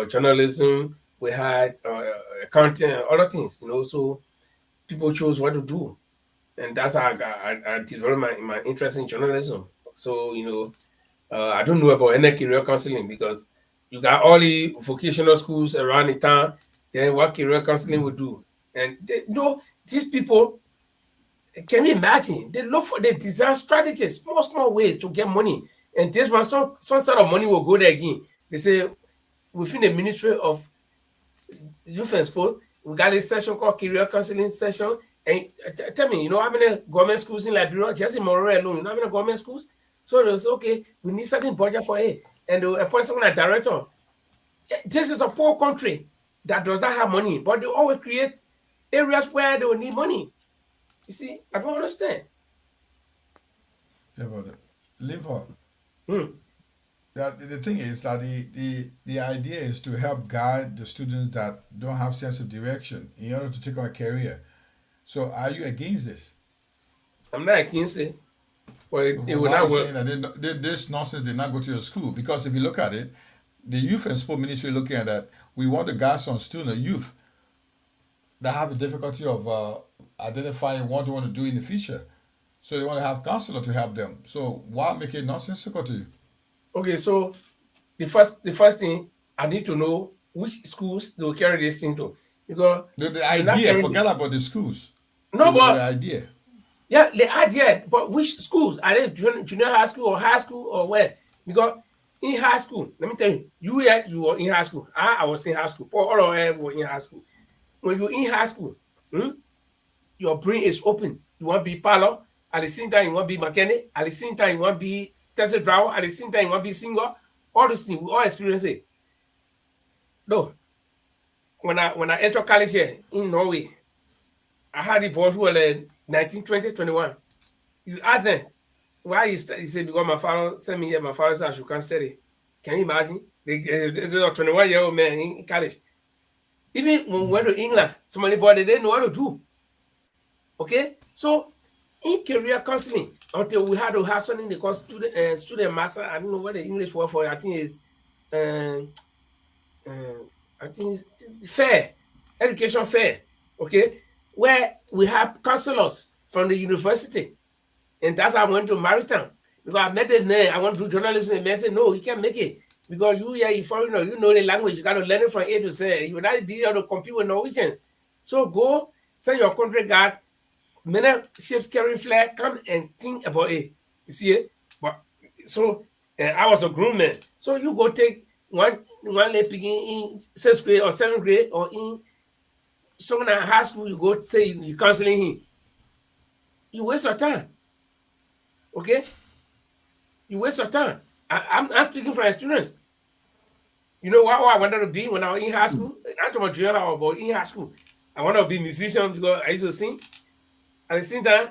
journalism, we had accounting, and other things, so people chose what to do, and that's how I developed my interest in journalism. So I don't know about any career counseling, because you got all the vocational schools around the town. Then what career counseling would do, and these people, can you imagine? They look for, they design strategies, small ways to get money, and this one, some sort of money will go there again. They say within the Ministry of Youth and Sport, we got a session called career counseling session. And tell me, how many government schools in Liberia, just in Monroe alone, how many government schools? So they say, okay, we need certain budget for it. And they appoint someone as director. This is a poor country that does not have money, but they always create areas where they will need money. You see, I don't understand. Yeah, but Liver. Hmm. The thing is that the idea is to help guide the students that don't have sense of direction in order to take on a career. So are you against this? I'm not against it, but it Why will are not you work. saying that this nonsense did not go to your school? Because if you look at it, the youth and sport ministry looking at that, we want to guide some student youth that have a difficulty of identifying what they want to do in the future. So they want to have counselor to help them. So why make it nonsensical to you? Okay, so the first thing, I need to know which schools they will carry this thing to, because The idea, forget about the schools. no, It's about the but idea. yeah, the idea, but which schools? Are they junior high school or high school or where? Because in high school, let me tell you, you were in high school. I was in high school. All of us were in high school. When you're in high school, your brain is open. You want to be pilot. At the same time, you want to be mechanic. At the same time, you want to be taxi driver. At the same time, you want to be singer. All these things, we all experience it. No. When I entered college here in Norway, I had a boys who were 19, 20, 21. You ask them, why you study? He said, because my father sent me here. My father said I should come study. Can you imagine? There's a 21-year-old man in college. Even when we went to England, somebody boy, they didn't know what to do. Okay? So, in career counseling, until we had to have something they call student master, I don't know what the English word for it, I think is, I think fair, education fair, okay? Where we have counselors from the university. And that's how I went to Maritime. Because I met them there, I want to do journalism, and they said, no, you can't make it. Because you foreigner, you know the language, you got to learn it from A to Z. You will not be able to compete with Norwegians. So go, send your country guard, many ships carry flag, come and think about it. You see it? But so I was a groomman. So you go take one lady picking in 6th grade or 7th grade or in someone at high school, you go say you counseling him. You waste your time. Okay? You waste your time. I'm speaking from experience. You know what I wanted to be when I was in high school? Not about junior but in high school. I want to be a musician because I used to sing. At the same time,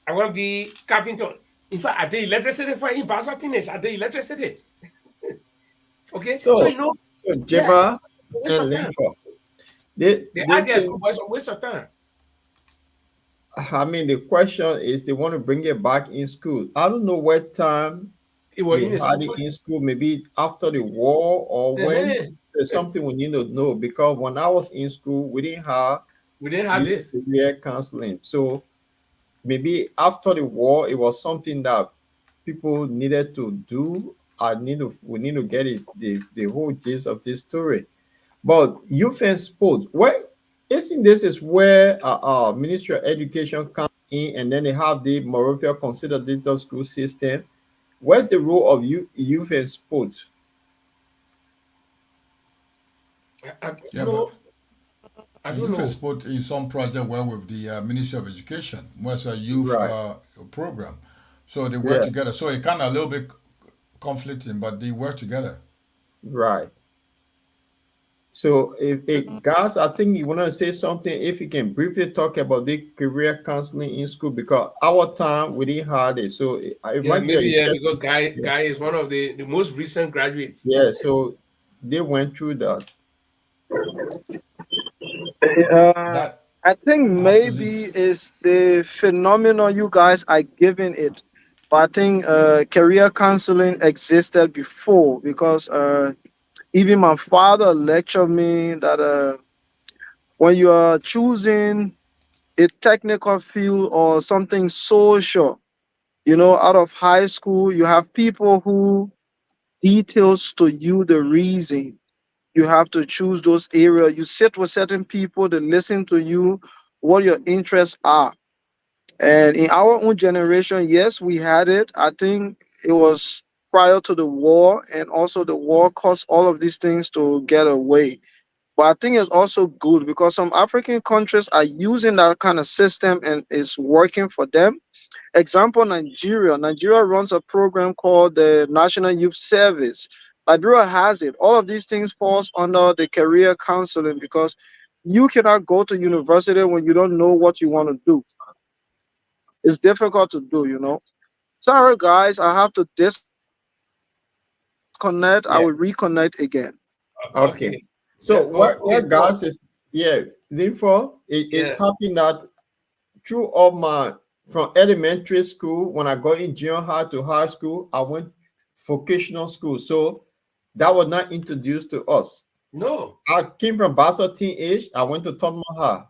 I want to be carpenter. In fact, I did electricity for in Basel teenage. I did electricity. Okay, so So, you know, so yeah, Jeba waste and of time. Lincoln, The they idea is think, waste of time. I mean, the question is they want to bring it back in school. I don't know what time It was they in the had school it for in school, maybe after the war or when. There's something we need to know because when I was in school, we didn't have we didn't have this this. career counseling. So maybe after the war, it was something that people needed to do. We need to get it, the whole gist of this story. But youth and sports, where isn't this is where Ministry of Education comes in, and then they have the Morovia Consider Digital School System. What's the role of youth and sports? I Yeah, know. but I don't youth know. and sport in some project were with the Ministry of Education, was a youth Right. program. So they work Yeah. together. So it kind of a little bit conflicting, but they work together. Right. So, if guys, I think you want to say something. If you can briefly talk about the career counseling in school, because our time we didn't have it, so it Yeah, might be an maybe interesting. because guy is one of the most recent graduates. Yeah, so they went through that. That I think I have to maybe leave. it's the phenomenon you guys are giving it. But I think career counseling existed before because even my father lectured me that when you are choosing a technical field or something social, out of high school, you have people who details to you the reason you have to choose those areas. You sit with certain people, they listen to you, what your interests are. And in our own generation, yes, we had it. I think it was prior to the war, and also the war caused all of these things to get away. But I think it's also good because some African countries are using that kind of system and it's working for them. Example, Nigeria. Nigeria runs a program called the National Youth Service. Liberia has it. All of these things falls under the career counseling because you cannot go to university when you don't know what you want to do. It's difficult to do. Sorry, guys, I have to disconnect. I Yeah. will reconnect again. Okay. Okay. So Yeah. what guys is, yeah, therefore it's Yeah. happening that throughout my from elementary school, when I got in junior high to high school, I went vocational school. So that was not introduced to us. No. I came from Basel teenage. I went to Tottenham High.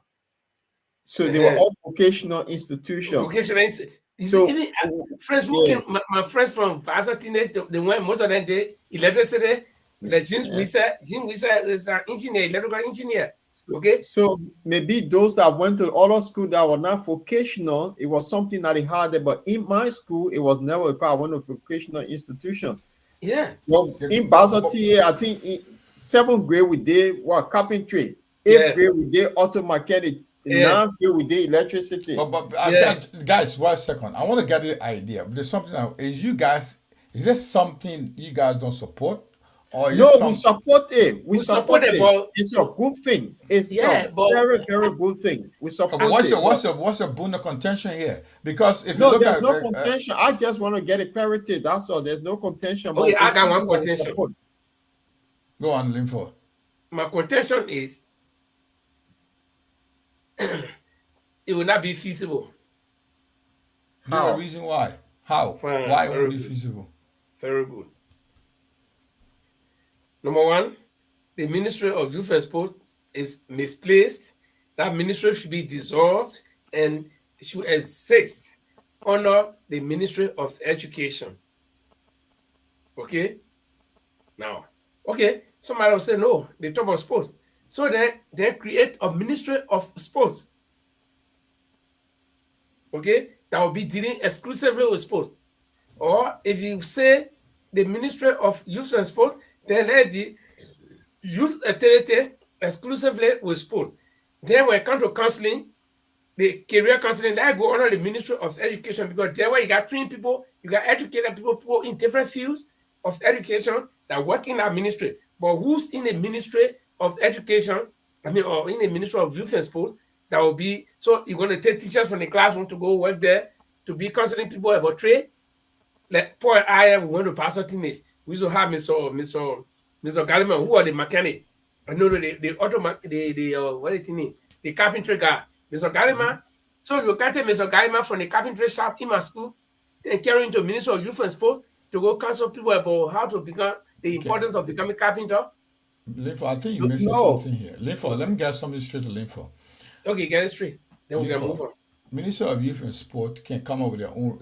So they were all vocational institutions. Vocational. You So see, even friends who yeah, came, my friends from Basel teenage, they went most of them did electricity. Like James yeah. Wisa is an engineer, electrical engineer. Okay. So maybe those that went to other school that were not vocational, it was something that they had there. But in my school, it was never required. I went to vocational institution. Yeah. Well, Yeah, in Basel TA, I think in 7th grade we did carpentry. 8th Yeah. grade we did auto mechanic. Yeah. 9th grade we did electricity. But Yeah. guys, 1 second. I want to get the idea. But there's something. Is this something you guys don't support, or is No, it we some? support it. We We support support it, it. but It's a good thing. It's yeah, a but very, very good thing. We support But what's it. your what's your bone of contention here? Because if you No, look there's at no contention. I just want to get a clarity. That's all. There's no contention. okay, But I it's got one something that we contention. support. go on, Linfo. My contention is it will not be feasible. Give a How? reason why. How? Fine, Why it very won't be good. feasible? Very good. Number one, the Ministry of Youth and Sports is misplaced. That ministry should be dissolved and should exist under the Ministry of Education. Okay? Now, okay, somebody will say, no, they talk about sports. So they create a Ministry of Sports. Okay? That will be dealing exclusively with sports. Or if you say the Ministry of Youth and Sports, then let the youth activity exclusively with sport. Then when it comes to counseling, the career counseling, that go under the Ministry of Education because there where you got trained people, you got educated people in different fields of education that work in that ministry. But who's in the Ministry of Education, or in the Ministry of Youth and Sports, that will be, so you're going to take teachers from the classroom to go work there to be counseling people about trade? Like Paul I we went to Pastor Teenage. We used to have Mr. Gallman, who are the mechanic. I know the what is it? The carpentry guy, Mr. Gallman. So you can take Mr. Gallman from the carpentry shop in my school and carry him to Ministry of Youth and Sports to go counsel people about how to become the importance of becoming carpenter. Linford, I think you're missing something here. Linford, let me get something straight to Linford. Okay, get it straight. Then we can move on. Minister of Youth and Sport can come up with their own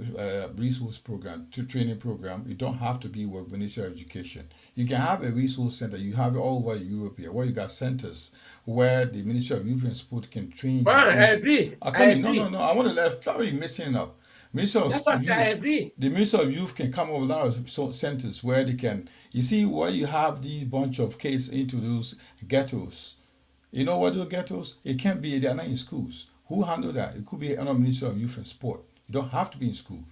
resource program, training program. You don't have to be with Ministry of Education. You can have a resource center. You have it all over Europe here, where you got centers where the Ministry of Youth and Sport can train. Fine, I agree. No. I want to let probably missing up. Minister of Youth, I agree. The Minister of Youth can come up with a lot of centers where they can. You see, where you have these bunch of kids into those ghettos. You know what those ghettos? It can't be. They're not in schools. Who handle that? It could be another Minister of Youth and Sport. You don't have to be in school.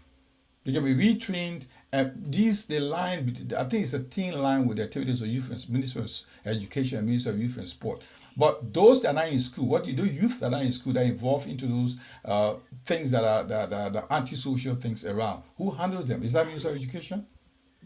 They can be retrained. The line, I think it's a thin line with the activities of Youth and Minister of Education and Minister of Youth and Sport. But those that are not in school, what do you do? Youth that are in school, that involved into those things that are the antisocial things around. Who handles them? Is that Minister of Education?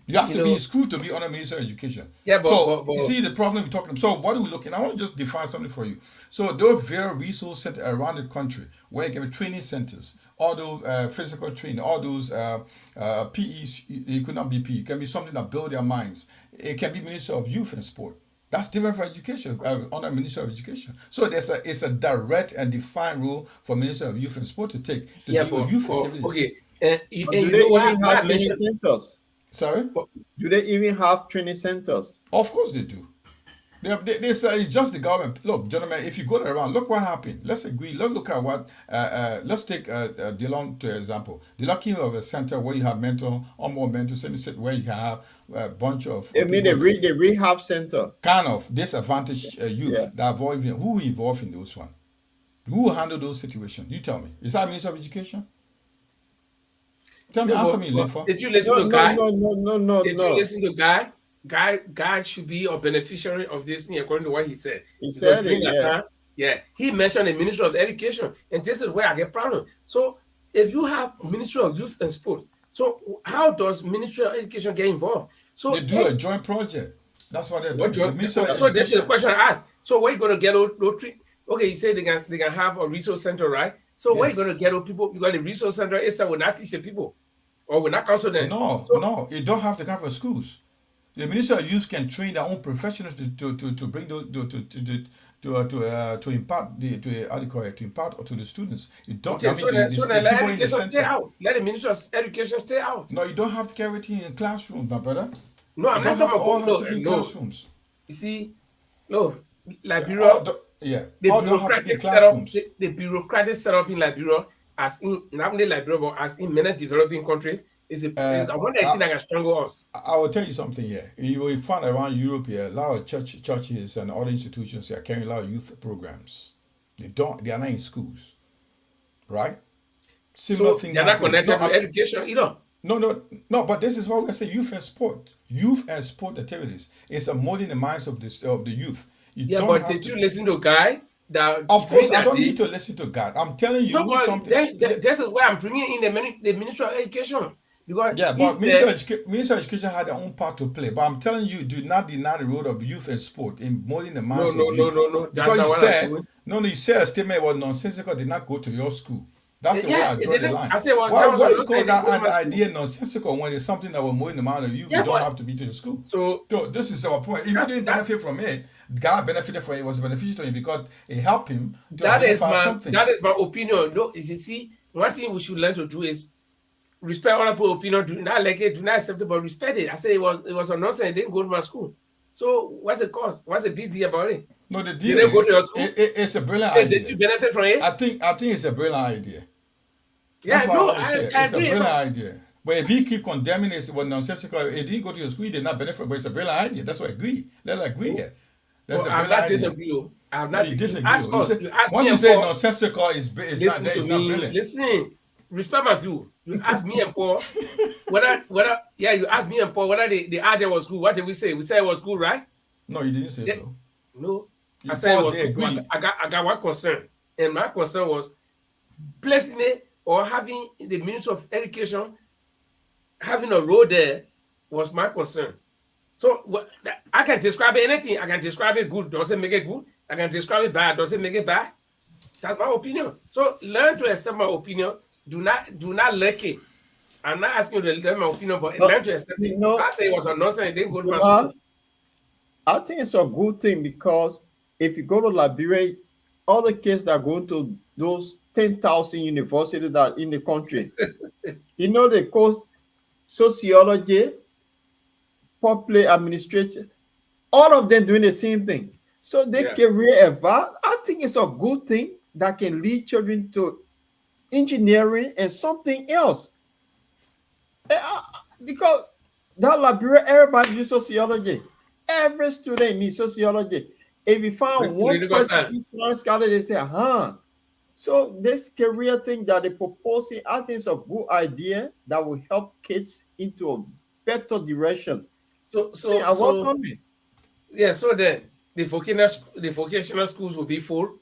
You have to be in school to be under Minister of Education. Yeah, but you see the problem we're talking about. So what are we looking? I want to just define something for you. So those very resource centers around the country where you can be training centers, all those physical training, all those PEs, it could not be PE. It can be something that build their minds. It can be Minister of Youth and Sport. That's different for education, under Minister of Education. So it's a direct and defined role for Minister of Youth and Sport to take to deal with youth activities. Okay. Do they even have training centers? Sorry? Do they even have training centers? Of course they do. They say it's just the government. Look, gentlemen, if you go around, look what happened. Let's agree. Let's look at what. Let's take Dillon to example. Dillon came of a center where you have mental or more mental center where you have a bunch of. I mean, the rehab center. Kind of disadvantaged youth that involved. Who involved in those one? Who handle those situations? You tell me. Is that Minister of Education? Tell me, answer me, Linford. Did you listen to Guy? No. Did you listen to Guy? Guy should be a beneficiary of this thing according to what he said. He said it, yeah. He mentioned the Ministry of Education, and this is where I get problem. So if you have Ministry of Youth and Sport, so how does Ministry of Education get involved? So they do a joint project. That's what they're doing. So this is the question I asked. So where you gonna get those three? Okay, you say they can have a resource center, right? So where you gonna get those people? Because the resource center is will not teach the people, or will not counsel them. No, you don't have to come from schools. The Minister of Youth can train their own professionals to bring those to impart to impart to the students. You don't. Okay, the people in the center. Stay out. Let the Minister of Education stay out. No, you don't have to carry it in classrooms, my brother. No, I'm not talking about classrooms. You see, Liberia. The bureaucratic setup in Liberia, as in not only Liberia, but as in many developing countries, is one thing that can strangle us. I will tell you something here. You will find around Europe here, a lot of churches and other institutions are carrying a lot of youth programs. They are not in schools, right? Similar thing. They're not connected to education either. No. But this is what we say: youth and sport activities. It's a molding the minds of the youth. Did you listen to Guy? Of course, I don't need to listen to God. I'm telling you something. This is why I'm bringing in the Ministry of Education. Because Minister of Education had their own part to play. But I'm telling you, do not deny the role of youth and sport in molding the minds of youth. No. Because you said a statement was nonsensical, did not go to your school. That's the way I draw the line. Why you call that idea nonsensical when it's something that will mold the mind of youth? You don't have to be to your school. So this is our point. If you didn't benefit from it, God benefited from it. It was beneficial to him because it helped him to identify something. That is my opinion. No, you see, one thing we should learn to do is respect other people's opinion. Do not like it, do not accept it, but respect it. I say it was a nonsense. It didn't go to my school. So what's the cause? What's the big deal about it? No, the deal is it's a brilliant idea. Did you benefit from it? I think it's a brilliant idea. Yeah, it's a brilliant idea. But if he keep condemning it, was nonsensical. It didn't go to your school, he did not benefit. But it's a brilliant idea. That's what I agree. Let's agree here. That's a brilliant idea. I'm not disagree. Once you say nonsensical, it's not brilliant. Listen, respect my view. You ask me and Paul whether you ask me and Paul whether the idea was good. What did we say? We said it was good, right? No, you didn't say Yeah. so. No, You I said it Paul, was they good, but agree. I got one concern, and my concern was placing it or having the Ministry of Education having a role there was my concern. So I can describe anything. I can describe it good. Does it make it good? I can describe it bad. Does it make it bad? That's my opinion. So learn to accept my opinion. Do not like it. I'm not asking you to learn my opinion, but learn to accept it. I say it was a nonsense. It didn't go to my school. I think it's a good thing because if you go to Liberia, all the kids that are going to those 10,000 universities that in the country, they course sociology, public administration, all of them doing the same thing. So they career advance. I think it's a good thing that can lead children to engineering and something else. Because that Liberia, everybody do sociology. Every student needs sociology. If you find one person in science scholar, they say, So this career thing that they're proposing, I think it's a good idea that will help kids into a better direction. So I welcome it. Yeah, so the vocational schools will be full.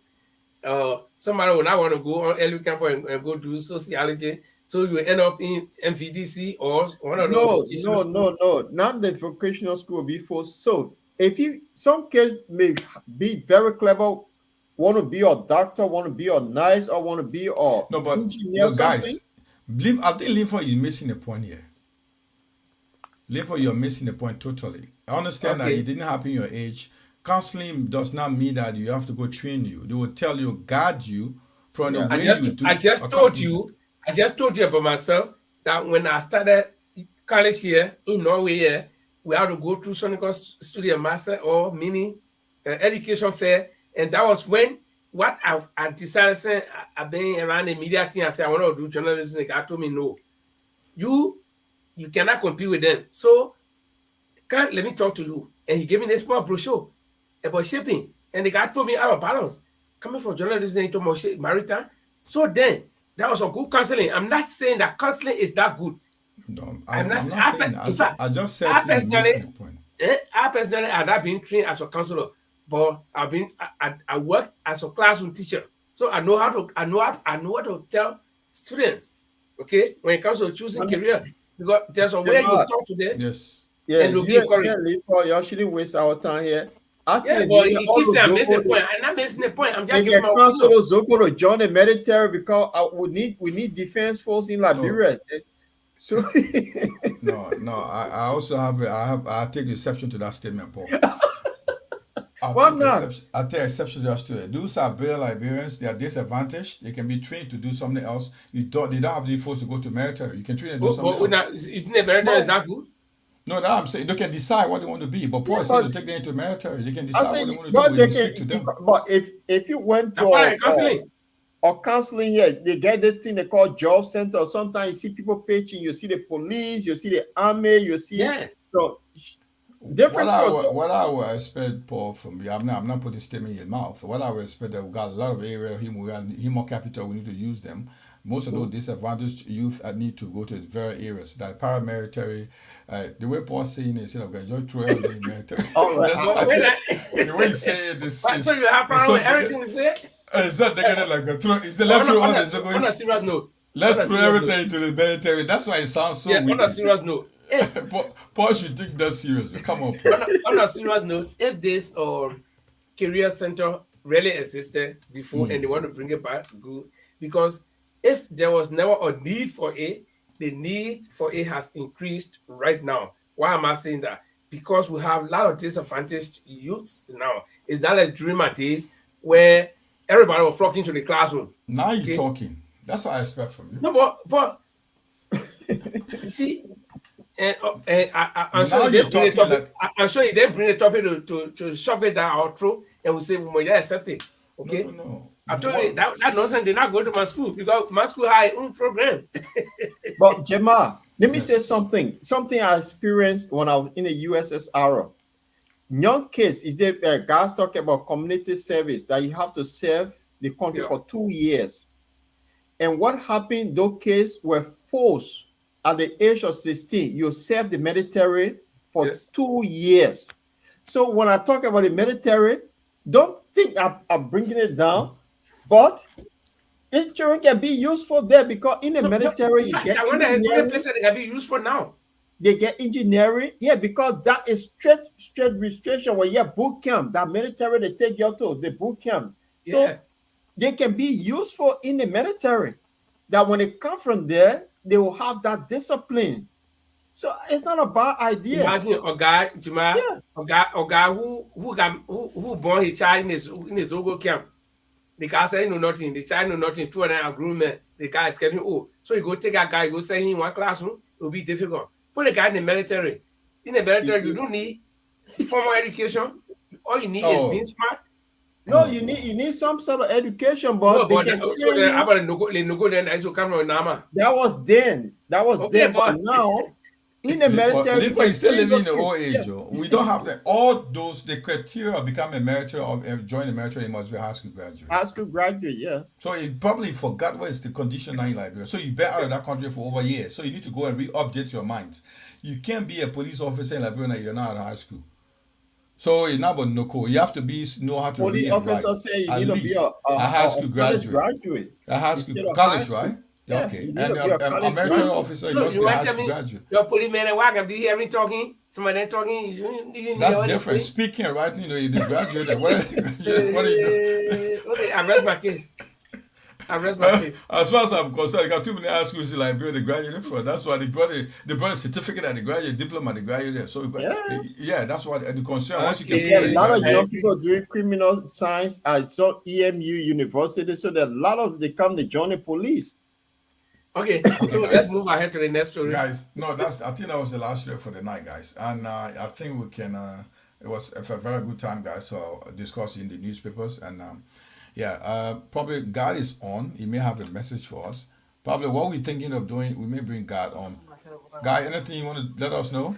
Somebody will not want to go on early campus and go do sociology, so you end up in MVDC or one of those vocational schools. No, not the vocational school will be full. So if some kids may be very clever, want to be a doctor, want to be a nurse, or want to be a engineer. Guys, I think Linford is missing a point here. Linford, you're missing a point totally. I understand that it didn't happen your age. Counseling does not mean that you have to go train you. They will tell you, guide you from the way you do. I just told you about myself that when I started college here in Norway, we had to go through Sonic Studio Master or mini education fair, and that was when I decided. I've been around the media thing. I said I want to do journalism. I told me no, you cannot compete with them. So let me talk to you. And he gave me a small brochure about shipping, and the guy told me out of balance. Coming from journalism into maritime. So then that was a good counseling. I'm not saying that counseling is that good. No, I'm not saying. I just said to you, missing the point. I personally have not been trained as a counselor, but I work as a classroom teacher, so I know how to tell students. Okay, when it comes to choosing career, because there's a way you talk to them. Yes. Yeah, you shouldn't waste our time here. But he keeps saying I'm missing the point. I'm not missing the point. I'm just giving my opinion. Zoko to join the military because we need defense force in Liberia. So no. I also I take exception to that statement, Paul. I take exception to that statement. Those are brilliant Liberians. They are disadvantaged. They can be trained to do something else. They don't have the force to go to military. You can train to do something else. Isn't the military that good? No, that I'm saying they can decide what they want to be. But Paul said to take them into military. They can decide what they want to do when you speak to them. But if you went to counseling here, they get the thing they call job center. Sometimes you see people pitching, you see the police, you see the army, you see so different. What I would expect, Paul, from you, I'm not putting statement in your mouth. What I would expect that we got a lot of area, more capital, we need to use them. Most of those disadvantaged youth need to go to very areas. That paramilitary, the way Paul's saying it, just throw everything in military. The way he's saying this. So you have problem with everything he said? It's not they're gonna like throw. It's the let's throw all this. On a serious note. Let's throw everything into the military. That's why it sounds so weird. On a serious note. Paul should take that serious. But come on, Paul. On a serious note, if this career center really existed before and they want to bring it back, good. Because if there was never a need for it, the need for it has increased right now. Why am I saying that? Because we have a lot of disadvantaged youths now. It's not like during my days where everybody was flocking to the classroom. Now you're talking. That's what I expect from you. No, but you see, I'm sure you didn't bring the topic to shove it down our throat and we say, well, yeah, accept it. Okay? No. I told you that nonsense did not go to my school because my school had its own program. But Jemma, let me say something. Something I experienced when I was in the USSR. Young kids, is there guys talking about community service that you have to serve the country for 2 years. And what happened? Those kids were forced at the age of 16. You serve the military for 2 years. So when I talk about the military, don't think I'm bringing it down, but insurance can be useful there because in the military In you fact, get I wonder it's only engineering. place that they can be used for now. They get engineering, yeah, because that is straight restriction. When you have boot camp, that military they take you to the boot camp, so Yeah. they can be useful in the military. That when they come from there, they will have that discipline. So it's not a bad idea. Imagine a guy, Jima, Yeah, a guy who born his child in his Ogo camp. The guy said he know nothing. The child know nothing. Two and a agreement. The guy is getting old. So you go take a guy, go send him in one classroom. It will be difficult. Put a guy in the military. In the military, you don't need formal education. All you need is being smart. no, you need some sort of education, No, but they but can so train then you. about the Nugo then I should come from Nama. That was then. Okay, But but now in the military, you Lipo can is still train living in your the old kids. age. Oh. We don't have that. All those the criteria of becoming a military or join the military, you must be a high school graduate. High school graduate, yeah. So you probably forgot what is the condition now in Liberia. So you've been out of that country for over years. So you need to go and re-update your minds. You can't be a police officer in Liberia and you're not out of high school. So it's not about no. You have to know how to Police read and write. officer say you At need to be least a high school college graduate. A high school instead of high college, school. right? Yeah, Okay. you need And to be a a college military graduate. officer, you so must you be a want high to school me graduate. your policeman and wagon be hear me talking, somebody talking, you That's different. Speaking and writing, you graduate. What do you do? Okay, I rest my case. As far as I'm concerned, I got too many high schools in Liberia they graduated from. That's why they brought a certificate at the graduate diploma they graduated. So yeah, that's why the concern. Once you can There are prove a they lot of graduate. young people doing criminal science at some EMU university, so there are a lot of they come to join the police. Okay, so let's move ahead to the next story. Guys, no, I think that was the last story for the night, guys. And I think we can it was a very good time, guys, so discussing the newspapers and probably God is on. He may have a message for us. Probably what we're thinking of doing, we may bring God on. Guy, anything you want to let us know?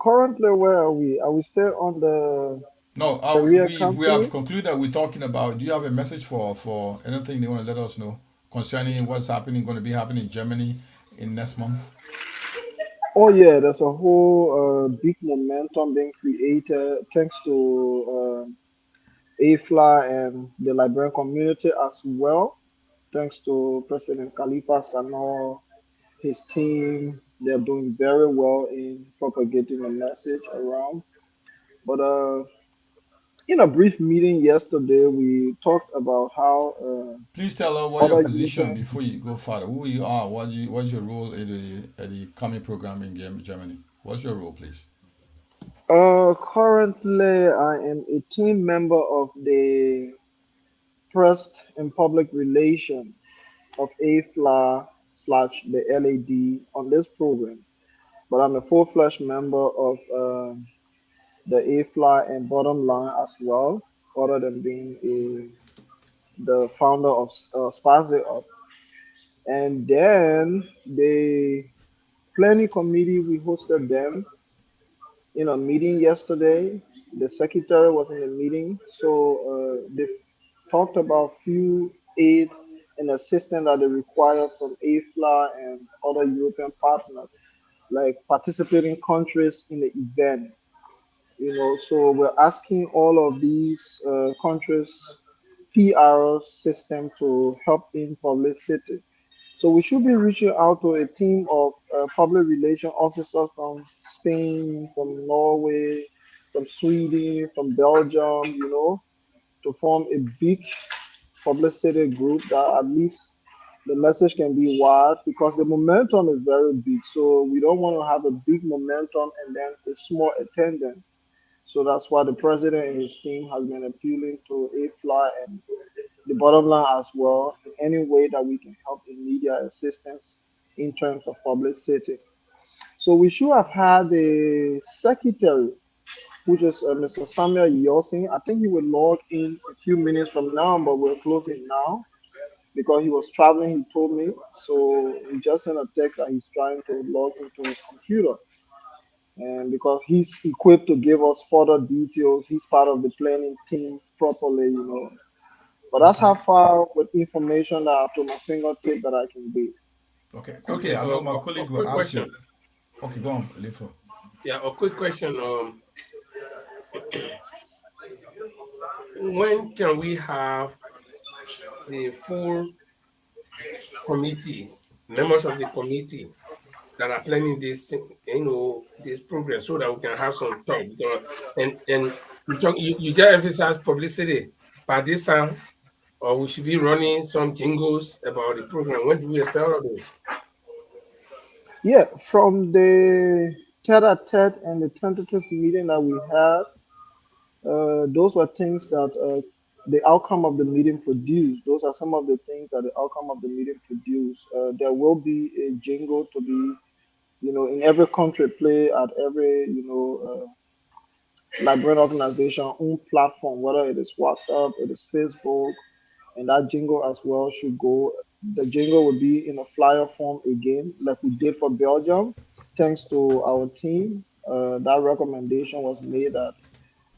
Currently, where are we? Are we still on the No, career we have counseling? concluded we're talking about. Do you have a message for anything they want to let us know concerning what's happening, going to be happening in Germany in next month? Oh yeah, there's a whole big momentum being created thanks to AFLA and the Liberian community as well. Thanks to President Khalifa Sano, his team, they're doing very well in propagating the message around. But in a brief meeting yesterday, we talked about how Please tell us what your other position European. before you go further. Who you are? What's your role at the coming program in Germany? What's your role, please? Currently, I am a team member of the Press and Public Relation of AFLA slash the LAD on this program. But I'm a full-fledged member of the AFLA and Bottom Line as well, other than being the founder of Spazi Up. And then the planning committee, we hosted them in a meeting yesterday. The secretary was in the meeting, so they talked about few aid and assistance that they require from AFLA and other European partners, like participating countries in the event. So we're asking all of these countries PR system to help in publicity. So we should be reaching out to a team of public relation officers from Spain, from Norway, from Sweden, from Belgium, to form a big publicity group that at least the message can be wide because the momentum is very big. So we don't want to have a big momentum and then a small attendance. So that's why the president and his team has been appealing to AFLY and the bottom line as well in any way that we can help in media assistance in terms of publicity. So we should have had a secretary, which is Mr. Samuel Yosin. I think he will log in a few minutes from now, but we're closing now because he was traveling, he told me. So he just sent a text that he's trying to log into his computer. And because he's equipped to give us further details, he's part of the planning team properly. But that's Okay. how far with information that I to my fingertip that I can be. Okay. Quickly, Okay, I know my colleague will quick ask question. you. Okay, go on, Lifo. Yeah, a quick question. When can we have the full committee, members of the committee that are planning this, this program, so that we can have some talk? Because and you just emphasize publicity by this time, or we should be running some jingles about the program. When do we expect all of those? Yeah, from the tete-a-tete and the tentative meeting that we had, those were things that the outcome of the meeting produced. Those are some of the things that the outcome of the meeting produced. There will be a jingle to be, in every country play at every, Liberian organization own platform, whether it is WhatsApp, it is Facebook, and that jingle as well should go. The jingle will be in a flyer form again, like we did for Belgium. Thanks to our team, that recommendation was made that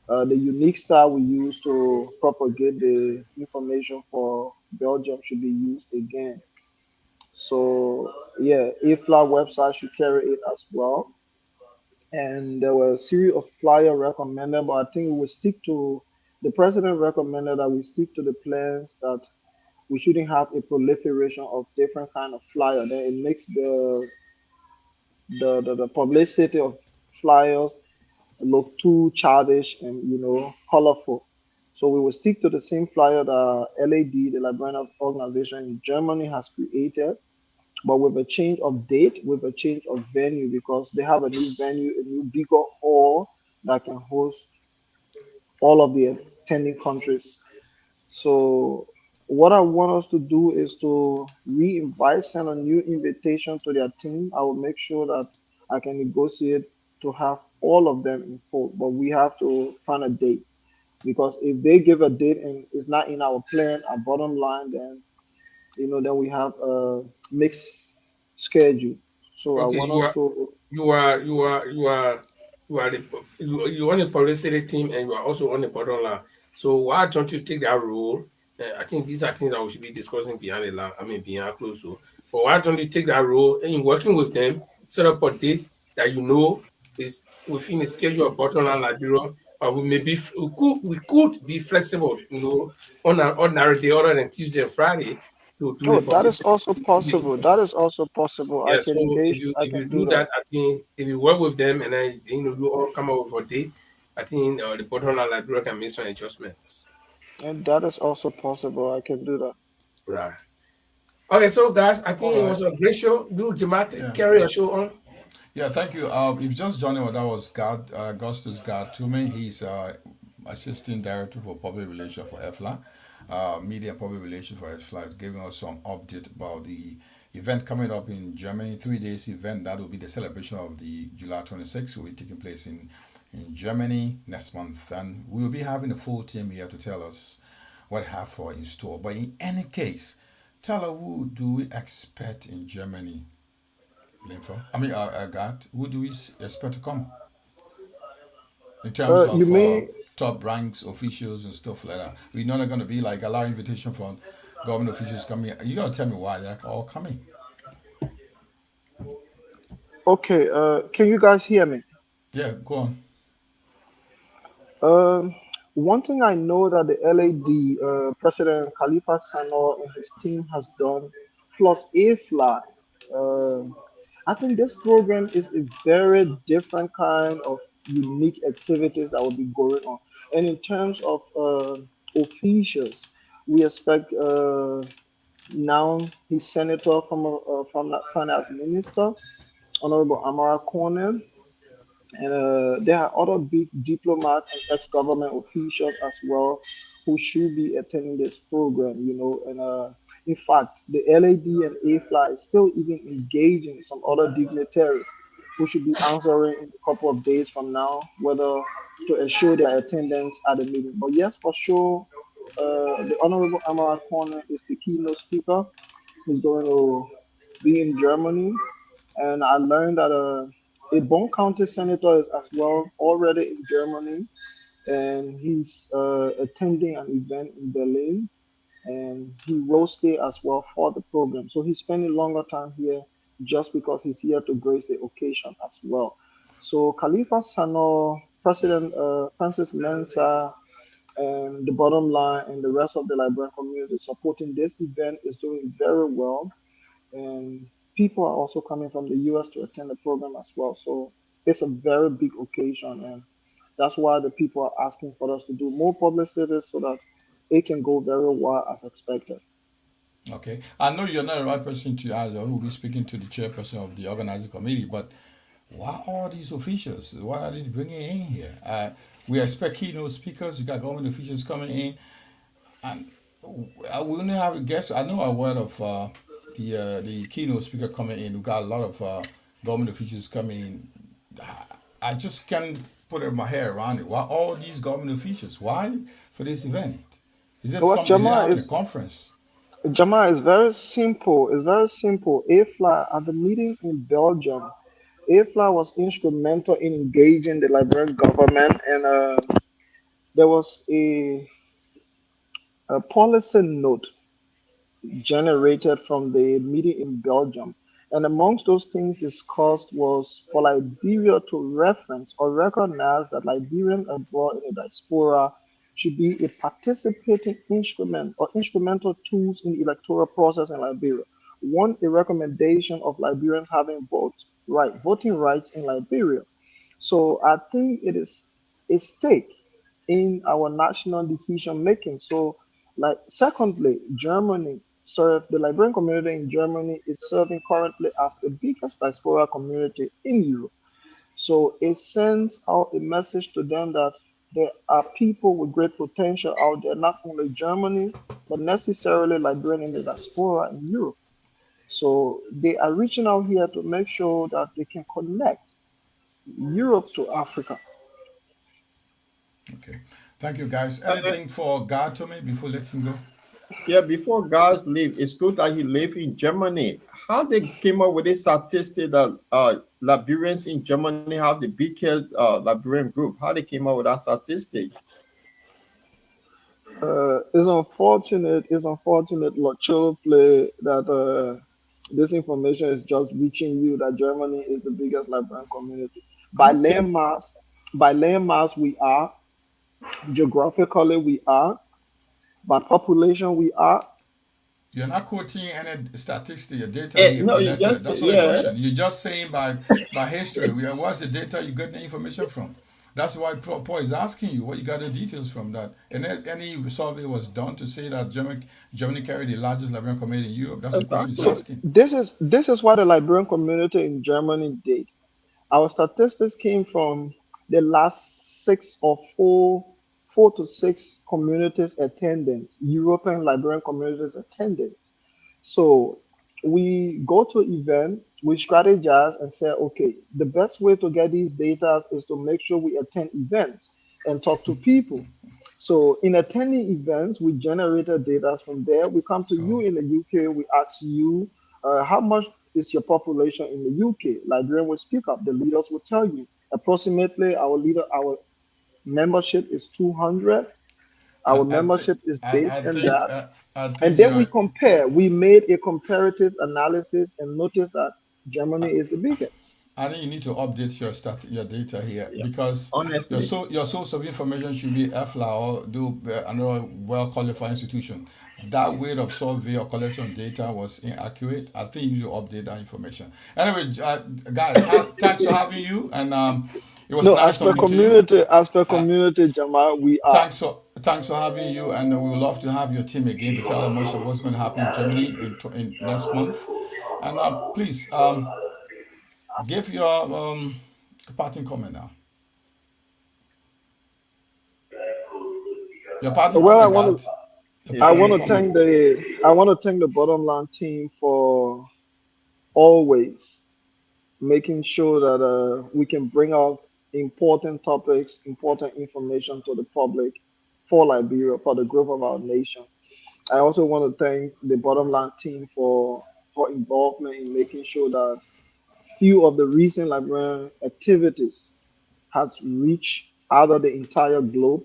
the unique style we use to propagate the information for Belgium should be used again. So yeah, AFLA website should carry it as well. And there were a series of flyer recommended, but I think we will stick to the president recommended that we stick to the plans that we shouldn't have a proliferation of different kind of flyer. Then it makes the publicity of flyers look too childish and colorful. So we will stick to the same flyer that LAD, the Liberian organization in Germany, has created, but with a change of date, with a change of venue, because they have a new venue, a new bigger hall that can host all of the attending countries. So what I want us to do is to re-invite, send a new invitation to their team. I will make sure that I can negotiate to have all of them involved, but we have to find a date, because if they give a date and it's not in our plan, our bottom line, then then we have a mixed schedule. So I Okay, want us to. you on the publicity team, and you are also on the bottom line. So why don't you take that role? I think these are things that we should be discussing behind the line. I mean, behind closed door. But why don't you take that role in working with them, set up a date that is within the schedule of bottom line Liberia, or we could be flexible, on an ordinary day other than Tuesday and Friday to do Oh, the that is publicity. also possible. That is also possible. I Yeah, can so if engage. you I if can you do do that. that, I think if you work with them and then you all come up with a date, I think the bottom line Liberia can make some adjustments. And that is also possible. I can do that. Right. Okay, so guys, I All think it right. was a great show. Do Jamat Yeah. carry your show on? Yeah, thank you. If you just joining, that was Augustus God Toomey. He's Assistant Director for Public Relations for EFLA, Media and Public Relations for EFLA, giving us some update about the event coming up in Germany. 3 days event that will be the celebration of the July 26th. Will be taking place in Germany next month, and we will be having a full team here to tell us what have for in store. But in any case, tell her who do we expect in Germany, Linfa? I mean, God, who do we expect to come in terms You of may. top ranks, officials, and stuff like that? We're not going to be like a lot of invitation from government officials coming. You're going to tell me why they're all coming? Okay. Can you guys hear me? Yeah, go on. Um, One thing I know that the LAD, President Khalifa Sano and his team has done, plus AFLY, uh, I think this program is a very different kind of unique activities that will be going on. And in terms of officials, we expect now his senator from the finance minister, Honorable Amara Cornell, and there are other big diplomats and ex-government officials as well who should be attending this program, And in fact, the LAD and AFLA is still even engaging some other dignitaries who should be answering in a couple of days from now whether to ensure their attendance at the meeting. But yes, for sure, the Honorable Amara Corner is the keynote speaker. He's going to be in Germany, and I learned that a Bonn County senator is as well already in Germany, and he's attending an event in Berlin, and he will stay as well for the program. So he's spending longer time here just because he's here to grace the occasion as well. So Khalifa Sano, President Francis Mensah, and the bottom line and the rest of the Liberian community supporting this event is doing very well. And people are also coming from the US to attend the program as well. So it's a very big occasion, and that's why the people are asking for us to do more publicity so that it can go very well as expected. Okay. I know you're not the right person to ask, or who will be speaking to the chairperson of the organizing committee, but why all these officials? Why are they bringing in here? We expect keynote speakers. You got government officials coming in, and we only have a guest. I know a word of the keynote speaker coming in. We got a lot of government officials coming in. I just can't put my head around it. Why all these government officials? Why for this event? Is this What something they're Jama having a is conference? Jama is very simple. It's very simple. AFLA at the meeting in Belgium, AFLA was instrumental in engaging the Liberian government, and there was a policy note generated from the meeting in Belgium. And amongst those things discussed was for Liberia to reference or recognize that Liberians abroad in the diaspora should be a participating instrument or instrumental tools in the electoral process in Liberia. One, a recommendation of Liberians having voting rights in Liberia. So I think it is a stake in our national decision making. So, like, secondly, Germany serve the Liberian community in Germany is serving currently as the biggest diaspora community in Europe. So it sends out a message to them that there are people with great potential out there, not only Germany, but necessarily Liberian in the diaspora in Europe. So they are reaching out here to make sure that they can connect Europe to Africa. Okay. Thank you, guys. Anything for God to me before letting go? Yeah, before guys leave, it's good that he live in Germany. How they came up with this statistic that Liberians in Germany have the biggest Liberian group? How they came up with that statistic? It's unfortunate, Lord play that this information is just reaching you that Germany is the biggest Liberian community. By How can landmass, by landmass we are, geographically we are, by population we are. You're not quoting any statistics or data here no? You collected. just That's not the yeah. question. You're just saying by history. What's the data you get the information from? That's why Paul is asking you what you got the details from that. And any survey was done to say that Germany carried the largest Liberian community in Europe. That's the question he's So Exactly. asking. this is what the Liberian community in Germany did. Our statistics came from the last four to six communities attendance, European Liberian communities attendance. So we go to event, we strategize and say, okay, the best way to get these data is to make sure we attend events and talk to people. So in attending events, we generated data from there. We come to Oh. you in the UK, we ask you, how much is your population in the UK? Liberian will speak up. The leaders will tell you. Approximately, our membership is 200. I, Our I think membership is I based on think that. I And think then we you're compare. We made a comparative analysis and noticed that Germany is the biggest. I think you need to update your data here Yeah. because Honestly, your source of information should be EFLA or do another well qualified institution. That way of survey or collection data was inaccurate. I think you need to update that information. Anyway, guys, thanks for having you, and it was No, nice talking to you. as per Uh, community, Jamal, we are. thanks for having you, and we would love to have your team again to tell them much of what's going to happen in Germany in next month. And please give your parting comment now. Your parting Well, comment, God. Your he I said parting want to comment. thank the bottom line team for always making sure that we can bring out important topics, important information to the public for Liberia, for the growth of our nation. I also want to thank the bottom line team for involvement in making sure that few of the recent Liberian activities has reached either the entire globe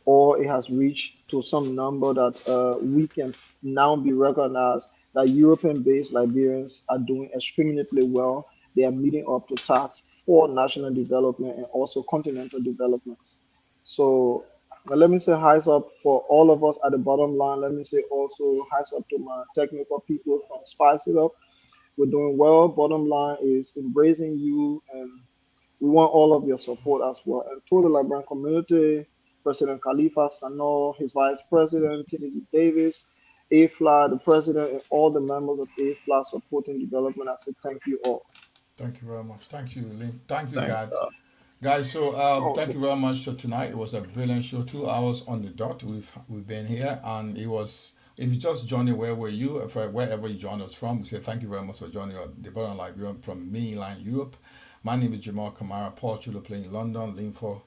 or it has reached to some number that we can now be recognized that European-based Liberians are doing extremely well. They are meeting up to tasks for national development and also continental development. So let me say highs up for all of us at the bottom line. Let me say also highs up to my technical people from Spice It Up. We're doing well. Bottom line is embracing you, and we want all of your support as well. And to the Liberian community, President Khalifa Sano, his Vice President, TTC Davis, AFLA, the President, and all the members of AFLA supporting development, I say thank you all. Thank you very much. Thank you, Lynn. Thank you, Thank God. Guys, so thank Okay. you very much for tonight. It was a brilliant show, 2 hours on the dot. We've been here, and it was. If you just joined it, where were you? If, wherever you joined us from, we say thank you very much for joining us. The Bottom Librarian from mainland Europe. My name is Jamal Kamara. Paul Chulo playing in London. Linfo,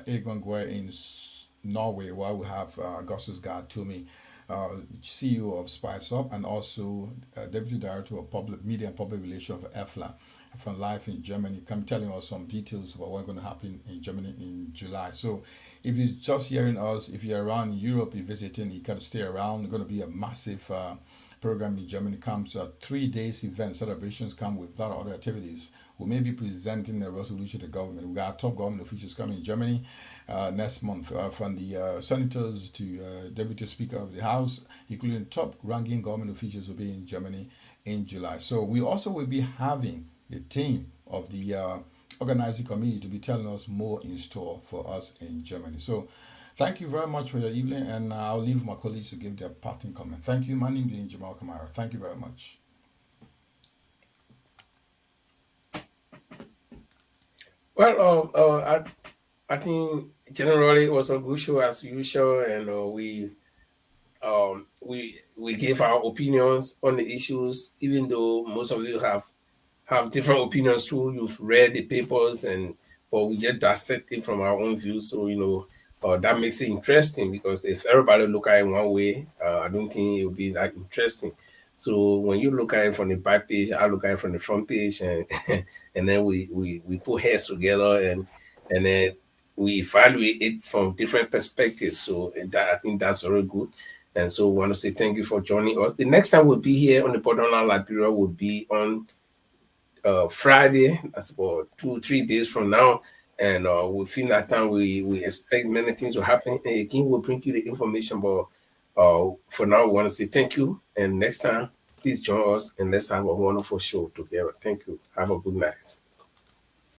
Egon Gwe in Norway. While we have Augustus God Toomey, CEO of Spice Up, and also Deputy Director of Public Media and Public Relations of EFLA from live in Germany. Come telling us some details about what's going to happen in Germany in July. So if you're just hearing us, if you're around in Europe, you're visiting, you got to stay around. There's going to be a massive program in Germany. Comes 3 days event celebrations come with a lot of other activities. We may be presenting a resolution to the government. We got top government officials coming in Germany next month, from the senators to deputy speaker of the House, including top ranking government officials will be in Germany in July. So we also will be having the team of the organizing committee to be telling us more in store for us in Germany. So thank you very much for your evening, and I'll leave my colleagues to give their parting comment. Thank you. My name is Jamal Kamara. Thank you very much. Well, I think generally it was a good show as usual, and we gave our opinions on the issues, even though most of you have different opinions too. You've read the papers, but we just dissect it from our own view. So that makes it interesting, because if everybody look at it one way, I don't think it will be that interesting. So when you look at it from the back page, I look at it from the front page, and and then we put heads together, and then we evaluate it from different perspectives. So I think that's very good. And so we want to say thank you for joining us. The next time we'll be here on the Borderland Liberia will be on Friday. That's about 2 3 days from now. And within that time, we expect many things to happen. And again, we'll bring you the information. But for now, we want to say thank you. And next time, please join us and let's have a wonderful show together. Thank you. Have a good night.